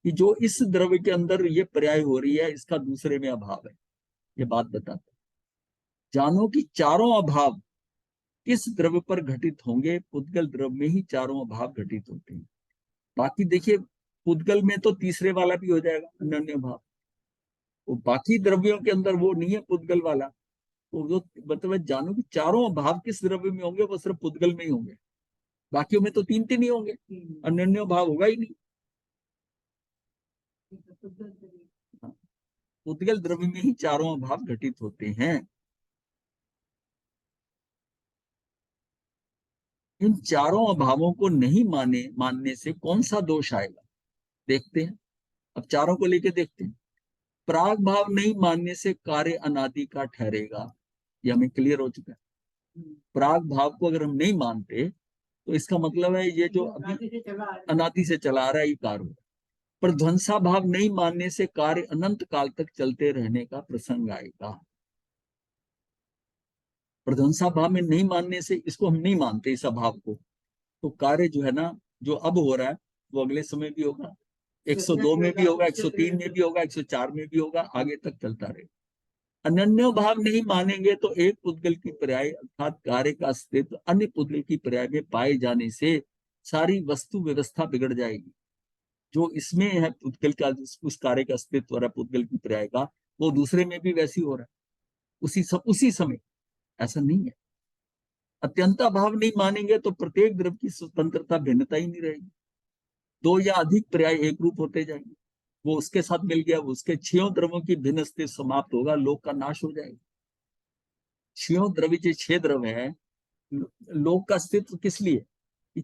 कि जो इस द्रव्य के अंदर ये पर्याय हो रही है इसका दूसरे में अभाव है, ये बात बताता है। जानो कि चारों अभाव किस द्रव्य पर घटित होंगे, पुद्गल द्रव्य में ही चारों अभाव घटित होते हैं। बाकी देखिए पुद्गल में तो तीसरे वाला भी हो जाएगा, अन्योन्य भाव, वो बाकी द्रव्यों के अंदर वो नहीं है पुद्गल वाला। वो जो मतलब मैं जानू कि चारों भाव किस द्रव्य में होंगे, वो सिर्फ पुद्गल में ही होंगे, बाकियों में तो तीन तीन ही होंगे, अन्य भाव होगा ही नहीं। हाँ, पुद्गल द्रव्य में ही चारों भाव घटित होते हैं। इन चारों अभावों को नहीं मानने से कौन सा दोष आएगा, देखते हैं। अब चारों को लेके देखते हैं। प्राग भाव नहीं मानने से कार्य अनादि का ठहरेगा, ये हमें क्लियर हो चुका है। प्राग भाव को अगर हम नहीं मानते तो इसका मतलब है ये जो अभी अनादि से चला आ रहा है ये कार्य। पर ध्वंसा भाव नहीं मानने से कार्य अनंत काल तक चलते रहने का प्रसंग आएगा। प्रध्वंसा भाव में नहीं मानने से, इसको हम नहीं मानते इस अभाव को, तो कार्य जो है ना, जो अब हो रहा है वो अगले समय भी होगा, 102 में भी होगा, 103 में भी होगा, 104 में भी होगा, आगे तक चलता रहेगा। अनन्य भाव नहीं मानेंगे तो एक पुद्गल की पर्याय अर्थात कार्य का अस्तित्व अन्य पुद्गल की पर्याय में पाए जाने से सारी वस्तु व्यवस्था बिगड़ जाएगी। जो इसमें है पुद्गल का, उस कार्य का अस्तित्व और पुद्गल की पर्याय का, वो दूसरे में भी वैसी हो रहा है उसी समय। ऐसा नहीं है। अत्यंता भाव नहीं मानेंगे तो प्रत्येक द्रव्य की स्वतंत्रता भिन्नता ही नहीं रहेगी, दो या अधिक पर्याय एक रूप होते जाएंगे। वो उसके साथ मिल गया, वो उसके छह द्रव्यों की भिन्न अस्तित्व समाप्त होगा, लोक का नाश हो जाएगा। छह द्रव्य जो छह द्रव्य है, लोक का अस्तित्व किस लिए,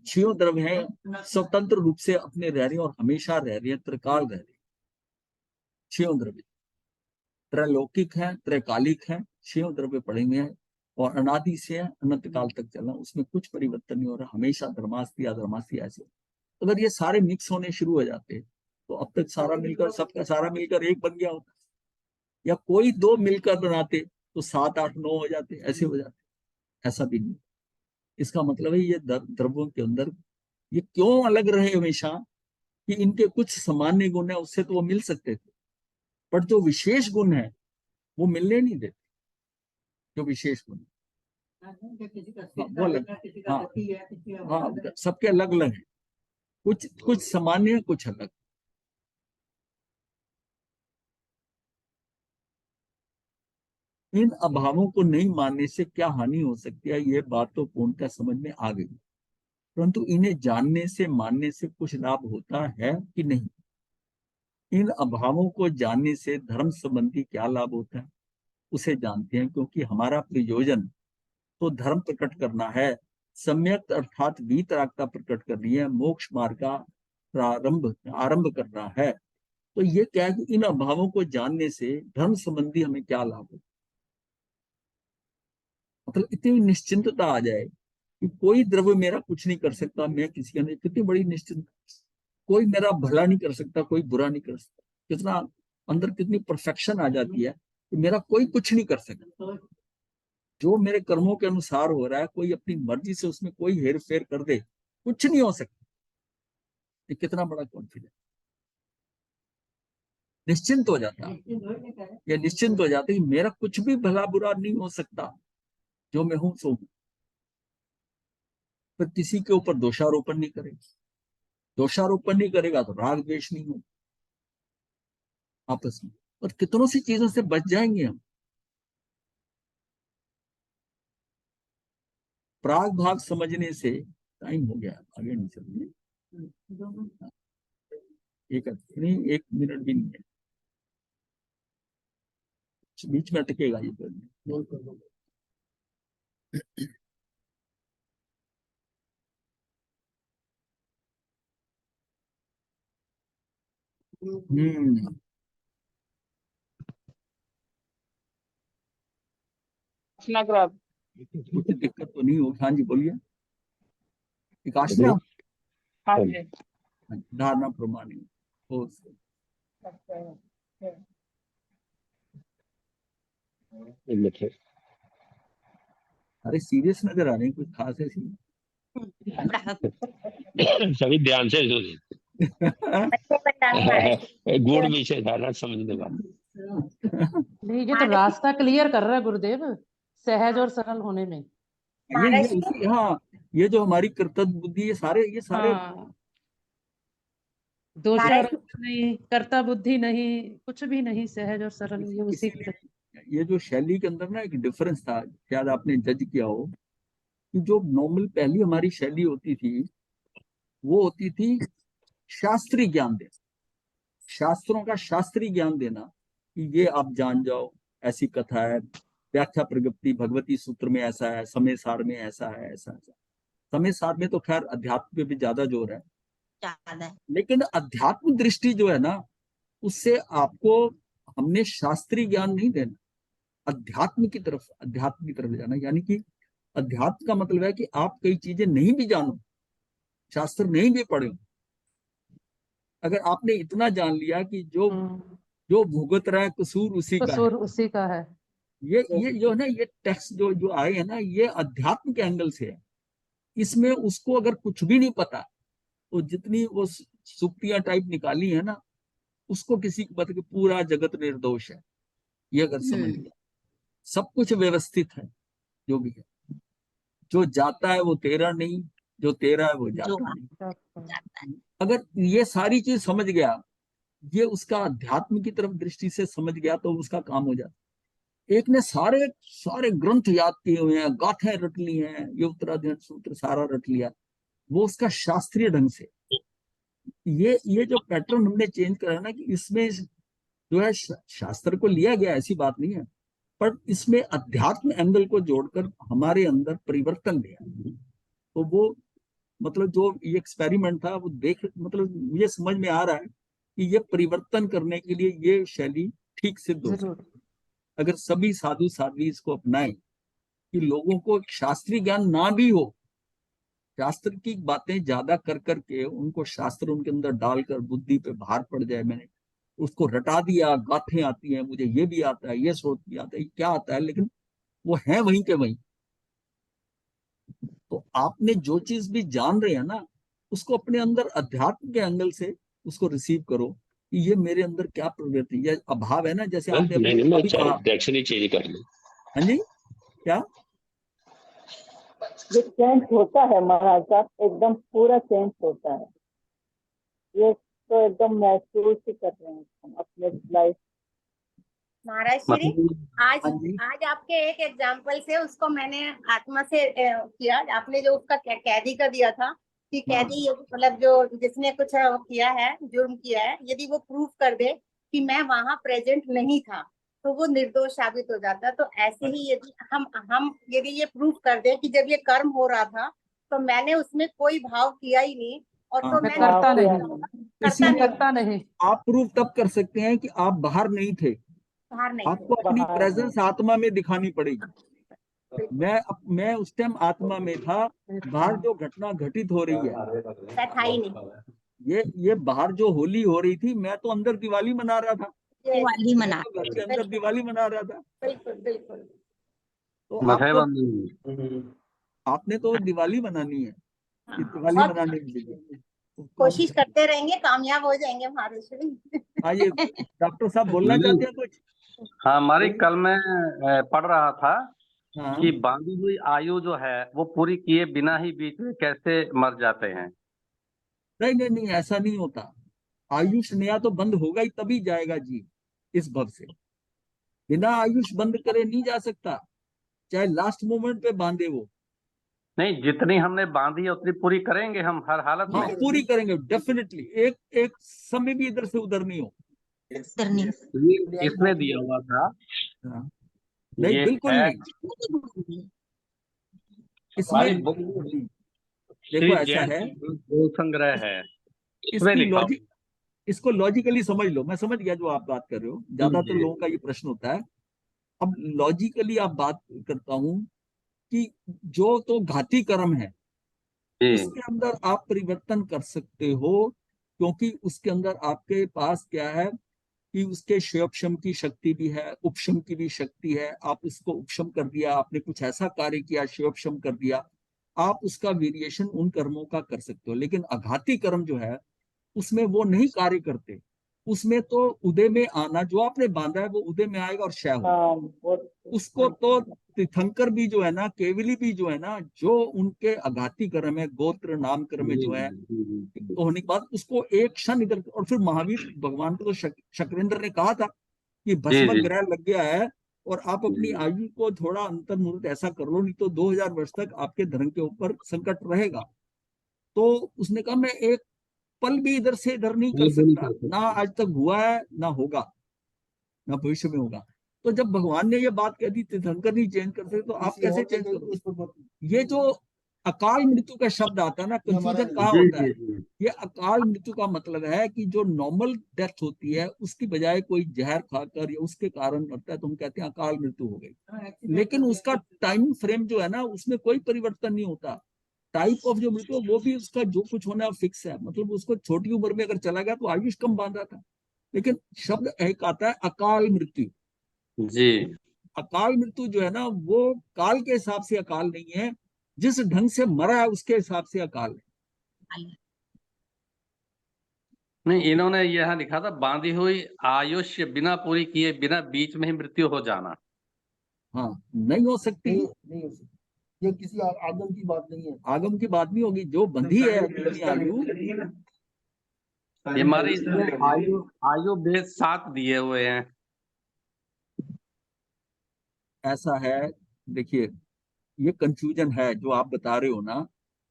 छह द्रव्य है स्वतंत्र रूप से अपने रह रहे हैं और हमेशा रह रहे हैं, त्रिकाल रह रहे हैं। छह द्रव्य त्रैलौकिक है, त्रैकालिक है, छह द्रव्य पड़े हुए हैं और अनादि से अनंत काल तक चलना, उसमें कुछ परिवर्तन नहीं हो रहा, हमेशा धर्मास्ती अधर्मास्ती ऐसे। अगर ये सारे मिक्स होने शुरू हो जाते तो अब तक सारा मिलकर, सबका सारा मिलकर एक बन गया होता, या कोई दो मिलकर बनाते तो 7 8 9 हो जाते, ऐसे हो जाते। ऐसा भी नहीं। इसका मतलब है ये द्रव्यों के अंदर ये क्यों अलग रहे हमेशा, कि इनके कुछ सामान्य गुण है, उससे तो वो मिल सकते थे, पर जो विशेष गुण है वो मिलने नहीं देते। जो विशेष गुण, हाँ, वो अलग, हाँ हाँ, सबके अलग अलग है, कुछ कुछ सामान्य है, कुछ अलग। इन अभावों को नहीं मानने से क्या हानि हो सकती है, ये बात तो पूर्णतः समझ में आ गई, परंतु इन्हें जानने से मानने से कुछ लाभ होता है कि नहीं। इन अभावों को जानने से धर्म संबंधी क्या लाभ होता है उसे जानते हैं, क्योंकि हमारा प्रयोजन तो धर्म प्रकट करना है, सम्यक अर्थात वीतरागता प्रकट करनी है, मोक्ष मार्ग का आरंभ करना है। तो ये क्या है कि इन अभावों को जानने से धर्म संबंधी हमें क्या लाभ हो, मतलब इतनी निश्चिंतता आ जाए कि कोई द्रव्य मेरा कुछ नहीं कर सकता, मैं किसी का नहीं, कितनी बड़ी निश्चिंतता। कोई मेरा भला नहीं कर सकता, कोई बुरा नहीं कर सकता, कितना अंदर कितनी परफेक्शन आ जाती है कि मेरा कोई कुछ नहीं कर सकता। जो मेरे कर्मों के अनुसार हो रहा है, कोई अपनी मर्जी से उसमें कोई हेर फेर कर दे, कुछ नहीं हो सकता। ये कितना बड़ा कॉन्फिडेंस, निश्चिंत हो जाता है, या निश्चिंत हो जाता है कि मेरा कुछ भी भला बुरा नहीं हो सकता, जो मैं हूं सो हूं। पर किसी के ऊपर दोषारोपण नहीं करेगा, दोषारोपण नहीं करेगा तो राग द्वेष नहीं होगा आपस में, और कितनों सी चीजों से बच जाएंगे हम। प्राग भाग समझने से, टाइम हो गया, आगे नहीं चलेंगे, एक नहीं, 1 मिनट भी नहीं है, बीच में अटकेगा ये तो। हम्म, कुछ दिक्कत तो नहीं होगी। हाँ जी बोलिए। विकासना हाँ जी। धारणा प्रमाणी हो। अरे सीरियस नजर आ रहे हैं, कुछ खास ऐसी सभी ध्यान से गुड़ विषय धारा समझने वाला। नहीं, ये तो रास्ता क्लियर कर रहा है गुरुदेव, सहज और सरल होने में। हाँ, ये जो हमारी कृतज्ञ बुद्धि, ये सारे हाँ। दोषारोप नहीं, कर्ता बुद्धि नहीं, कुछ भी नहीं, सहज और सरल, ये उसी की इसीलिए ये जो शैली के अंदर ना एक डिफरेंस था, शायद आपने जज किया हो, कि जो नॉर्मल पहली हमारी शैली होती थी वो होती थी शास्त्रीय ज्ञान देना, शास्त्रों का शास्त्रीय ज्ञान देना, कि ये आप जान जाओ, ऐसी कथा है, व्याख्या प्रगति भगवती सूत्र में ऐसा है, समय सार में ऐसा है, ऐसा ऐसा। समय सार में तो खैर अध्यात्म पे भी ज्यादा जोर है, ज्यादा है। लेकिन अध्यात्म दृष्टि जो है ना, उससे आपको हमने शास्त्रीय ज्ञान नहीं देना, अध्यात्म की तरफ जाना। यानी कि अध्यात्म का मतलब है कि आप कई चीजें नहीं भी जानो, शास्त्र नहीं भी पढ़े, अगर आपने इतना जान लिया कि जो जो भुगत रहा है कसूर उसी का है, कसूर उसी का है। ये जो है ना, ये टेक्स्ट जो जो आए हैं ना, ये अध्यात्म के एंगल से है। इसमें उसको अगर कुछ भी नहीं पता, तो जितनी वो सुक्तियां टाइप निकाली है ना, उसको किसी को बता के पूरा जगत निर्दोष है, ये अगर समझ लिया, सब कुछ व्यवस्थित है, जो भी है, जो जाता है वो तेरा नहीं, जो तेरा है वो जो जाता नहीं। जाता है। अगर ये सारी चीज समझ गया, ये उसका अध्यात्म की तरफ दृष्टि से समझ गया, तो उसका काम हो जाता। एक ने सारे सारे ग्रंथ याद किए हुए हैं, गाथें रट ली हैं, ये उत्तराधीन सूत्र सारा रट लिया, वो उसका शास्त्रीय ढंग से। ये जो पैटर्न हमने चेंज करा है ना, कि इसमें जो है शास्त्र को लिया गया, ऐसी बात नहीं है, पर इसमें अध्यात्म एंगल को जोड़कर हमारे अंदर परिवर्तन लिया। तो वो मतलब जो ये एक्सपेरिमेंट था, वो देख मतलब मुझे समझ में आ रहा है कि ये परिवर्तन करने के लिए ये शैली ठीक सिद्ध हो सकती है, जरूर। अगर सभी साधु साध्वी इसको अपनाएं, कि लोगों को शास्त्रीय ज्ञान ना भी हो, शास्त्र की बातें ज्यादा कर करके उनको शास्त्र उनके अंदर डालकर बुद्धि पे भार पड़ जाए, मैंने उसको रटा दिया, गाथें आती हैं, मुझे ये भी आता है, ये स्रोत भी आता है, क्या आता है, लेकिन वो है वहीं के वहीं। तो आपने जो चीज भी जान रहे हैं ना, उसको अपने अंदर अध्यात्म के एंगल से उसको रिसीव करो, कि ये मेरे अंदर क्या प्रवृत्ति या अभाव है ना, जैसे आपने नहीं नहीं, मैं अभी कहा। डायरेक्शन ही चेंज कर लूं। हाँ जी, क्या? जो चेंज होता है महाराज साहब, एकदम पूरा चेंज होता है, ये तो एकदम महसूस ही कर रहे हैं हम अपने लाइफ। महाराज श्री, आज हाँ जी, आज आपके एक एग्जाम्पल से उसको मैंने आत्मा से किया। आपने जो उसका कैदी का दिया था कि कैदी मतलब जो जिसने कुछ किया है, जुर्म किया है, यदि वो प्रूफ कर दे कि मैं वहां प्रेजेंट नहीं था, तो वो निर्दोष साबित हो जाता है। तो ऐसे ही यदि हम यदि ये प्रूफ कर दे कि जब ये कर्म हो रहा था तो मैंने उसमें कोई भाव किया ही नहीं, और तो मैं मैं करता निर्दोष नहीं, करता इसीलिए नहीं, करता नहीं। आप प्रूफ तब कर सकते हैं कि आप बाहर नहीं थे, बाहर नहीं आपको थे। अपनी बाहर प्रेजेंस आत्मा में दिखानी पड़ेगी। मैं उस टाइम आत्मा में था, बाहर जो घटना घटित हो रही है, मैं था ही नहीं। ये बाहर जो होली हो रही थी, मैं तो अंदर दिवाली मना रहा था, दिवाली मैं मना, तो घर के अंदर दिवाली मना रहा था। बिल्कुल बिल्कुल। तो बधाई आपको बंधु। आपने तो दिवाली मनानी है, कि दिवाली और मनाने की जगह कोशिश करते रहेंगे, कामयाब हो जाएंगे महाराज श्री। हाँ, ये डॉक्टर साहब बोलना चाहते हैं कुछ? हाँ, हमारी कल मैं पढ़ रहा था हाँ, कि बांधी हुई आयु जो है वो पूरी किए बिना ही बीच में कैसे मर जाते हैं। नहीं नहीं नहीं, ऐसा नहीं होता। आयुष नया तो बंद होगा ही तभी जाएगा जी इस भव से, बिना आयुष बंद करे नहीं जा सकता, चाहे लास्ट मोमेंट पे बांधे वो। नहीं, जितनी हमने बांधी है उतनी पूरी करेंगे हम हर हालत हाँ, में। पूरी करेंगे डेफिनेटली, एक एक समय भी इधर से उधर नहीं हो। करनी ये इसमें दिया हुआ था, हाँ, नहीं ये बिल्कुल है नहीं, हमारी इसमें बुक देखो श्री ऐसा जैन है, गोल संग्रह है, इसमें इसकी लिखा लॉजिक, इसको लॉजिकली समझ लो। मैं समझ गया जो आप बात कर रहे हो, ज्यादातर लोगों का ये प्रश्न होता है। अब लॉजिकली आप बात करता हूं, कि जो तो घाती कर्म है, जी उसके अंदर आप परिवर्तन कर सकते हो, क्योंकि उसके अंदर आपके पास क्या है, कि उसके क्षयोपशम की शक्ति भी है, उपशम की भी शक्ति है। आप उसको उपशम कर दिया, आपने कुछ ऐसा कार्य किया, क्षयोपशम कर दिया, आप उसका वेरिएशन उन कर्मों का कर सकते हो। लेकिन आघाती कर्म जो है, उसमें वो नहीं कार्य करते, उसमें तो उदय में आना, जो आपने बांधा है वो उदय में आएगा और क्षय होगा। हाँ उसको तो तीर्थंकर भी जो है ना, केवली भी जो है ना, जो उनके अघाती कर्म है, गोत्र नाम कर्म में जो है, तो होने के बाद उसको एक क्षण इधर, और फिर महावीर भगवान को तो शक्रेंद्र ने कहा था कि भस्म जी। ग्रह लग गया है और आप अपनी आयु को थोड़ा अंतर्मुहूर्त ऐसा कर लो, नहीं तो 2000 वर्ष तक आपके धर्म के ऊपर संकट रहेगा। तो उसने कहा मैं एक पल भी इधर से इधर नहीं कर सकता, ना आज तक हुआ है ना होगा, ना भविष्य में होगा। तो जब भगवान ने ये बात कह दी तीर्थंकर नहीं चेंज कर सकते, तो आप किसी कैसे और चेंज जगह करोगे? इस पर ये जो अकाल मृत्यु का शब्द आता है ना, ये हमारा कंफ्यूजन कहाँ जी होता है? जी जी। ये अकाल मृत्यु का मतलब है कि जो नॉर्मल डेथ होती है उसकी बजाय कोई जहर खाकर या उसके कारण मरता है, तो हम कहते हैं अकाल मृत्यु हो गई। लेकिन उसका टाइम फ्रेम जो है ना, उसमें कोई परिवर्तन नहीं होता। टाइप ऑफ जो मृत्यु वो भी उसका जो कुछ होना फिक्स है, मतलब उसको छोटी उम्र में अगर चला गया तो आयुष कम बांधा था। लेकिन शब्द एक आता है अकाल मृत्यु। जी। अकाल मृत्यु जो है ना, वो काल के हिसाब से अकाल नहीं है, जिस ढंग से मरा है उसके हिसाब से अकाल है। नहीं, इन्होंने यह लिखा था बांधी हुई आयुष्य बिना पूरी किए बिना बीच में ही मृत्यु हो जाना। हाँ, नहीं हो सकती। नहीं हो सकती, ये किसी आगम की बात नहीं है। आगम की बात नहीं होगी, जो बंधी है अपनी आयु। ये हमारे इसमें आयु आयु भेद 7 दिए हुए हैं। ऐसा है, देखिए, ये कंफ्यूजन है जो आप बता रहे हो ना। जी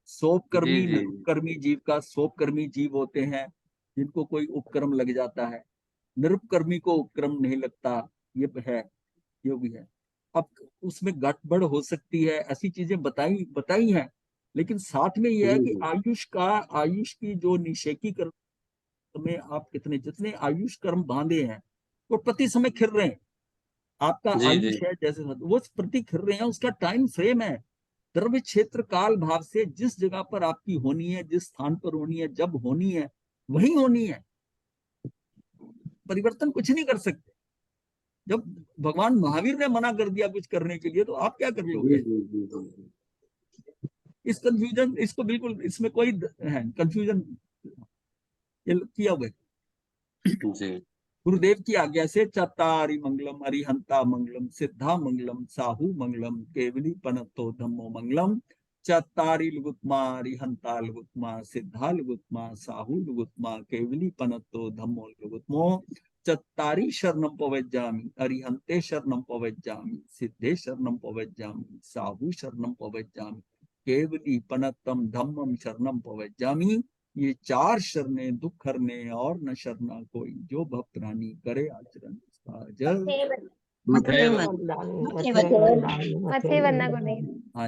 सोपकर्मी जी। निरुपकर्मी जीव का, सोपकर्मी जीव होते हैं जिनको कोई उपक्रम लग जाता है, निरुपकर्मी को उपक्रम नहीं लगता, ये है, ये भी है। अब उसमें गड़बड़ हो सकती है, ऐसी चीजें बताई बताई हैं, लेकिन साथ में यह है जी कि जी। आयुष की जो निषेकी कर्म में आप कितने जितने आयुष कर्म बांधे हैं वो प्रति समय खिर रहे हैं। आपका जी जी। आयुष है जैसे वो प्रति खिर रहे हैं, उसका टाइम फ्रेम है। द्रव्य क्षेत्र काल भाव से जिस जगह पर आपकी होनी है, जिस स्थान पर होनी है, जब होनी है वही होनी है, परिवर्तन कुछ नहीं कर सकते। जब भगवान महावीर ने मना कर दिया कुछ करने के लिए, तो आप क्या कर जी लोगे? जी जी जी। कंफ्यूजन, इसको बिल्कुल, इसमें कोई है कंफ्यूजन किया हुआ है। जी। गुरुदेव की आज्ञा से चत्तारि मंगलम, अरिहंता मंगलम, सिद्धा मंगलम, साहू मंगलम, केवली पनतो धम्मो मंगलम। चत्तारि लुगुत्मा, अरिहंता लुगुत्मा, सिद्धा लुगुत्मा, साहू लुगुत्मा, केवली पनतो धम्मो लुगुत्मो। चत्तारि शरणम पवज्जामि, अरिहंते शरणम पवज्जामि, सिद्धे शरणम पवज्जामि, साहू शरणम पवज्जामि, केवली पनतम धम्मम शरणम पवज्जामि। ये 4 शरणें दुख हरने और न शरणा कोई, जो भक्त रानी करे आचरण उसका जय। मथे मथे मथे वरना गुरुदेव। हाँ।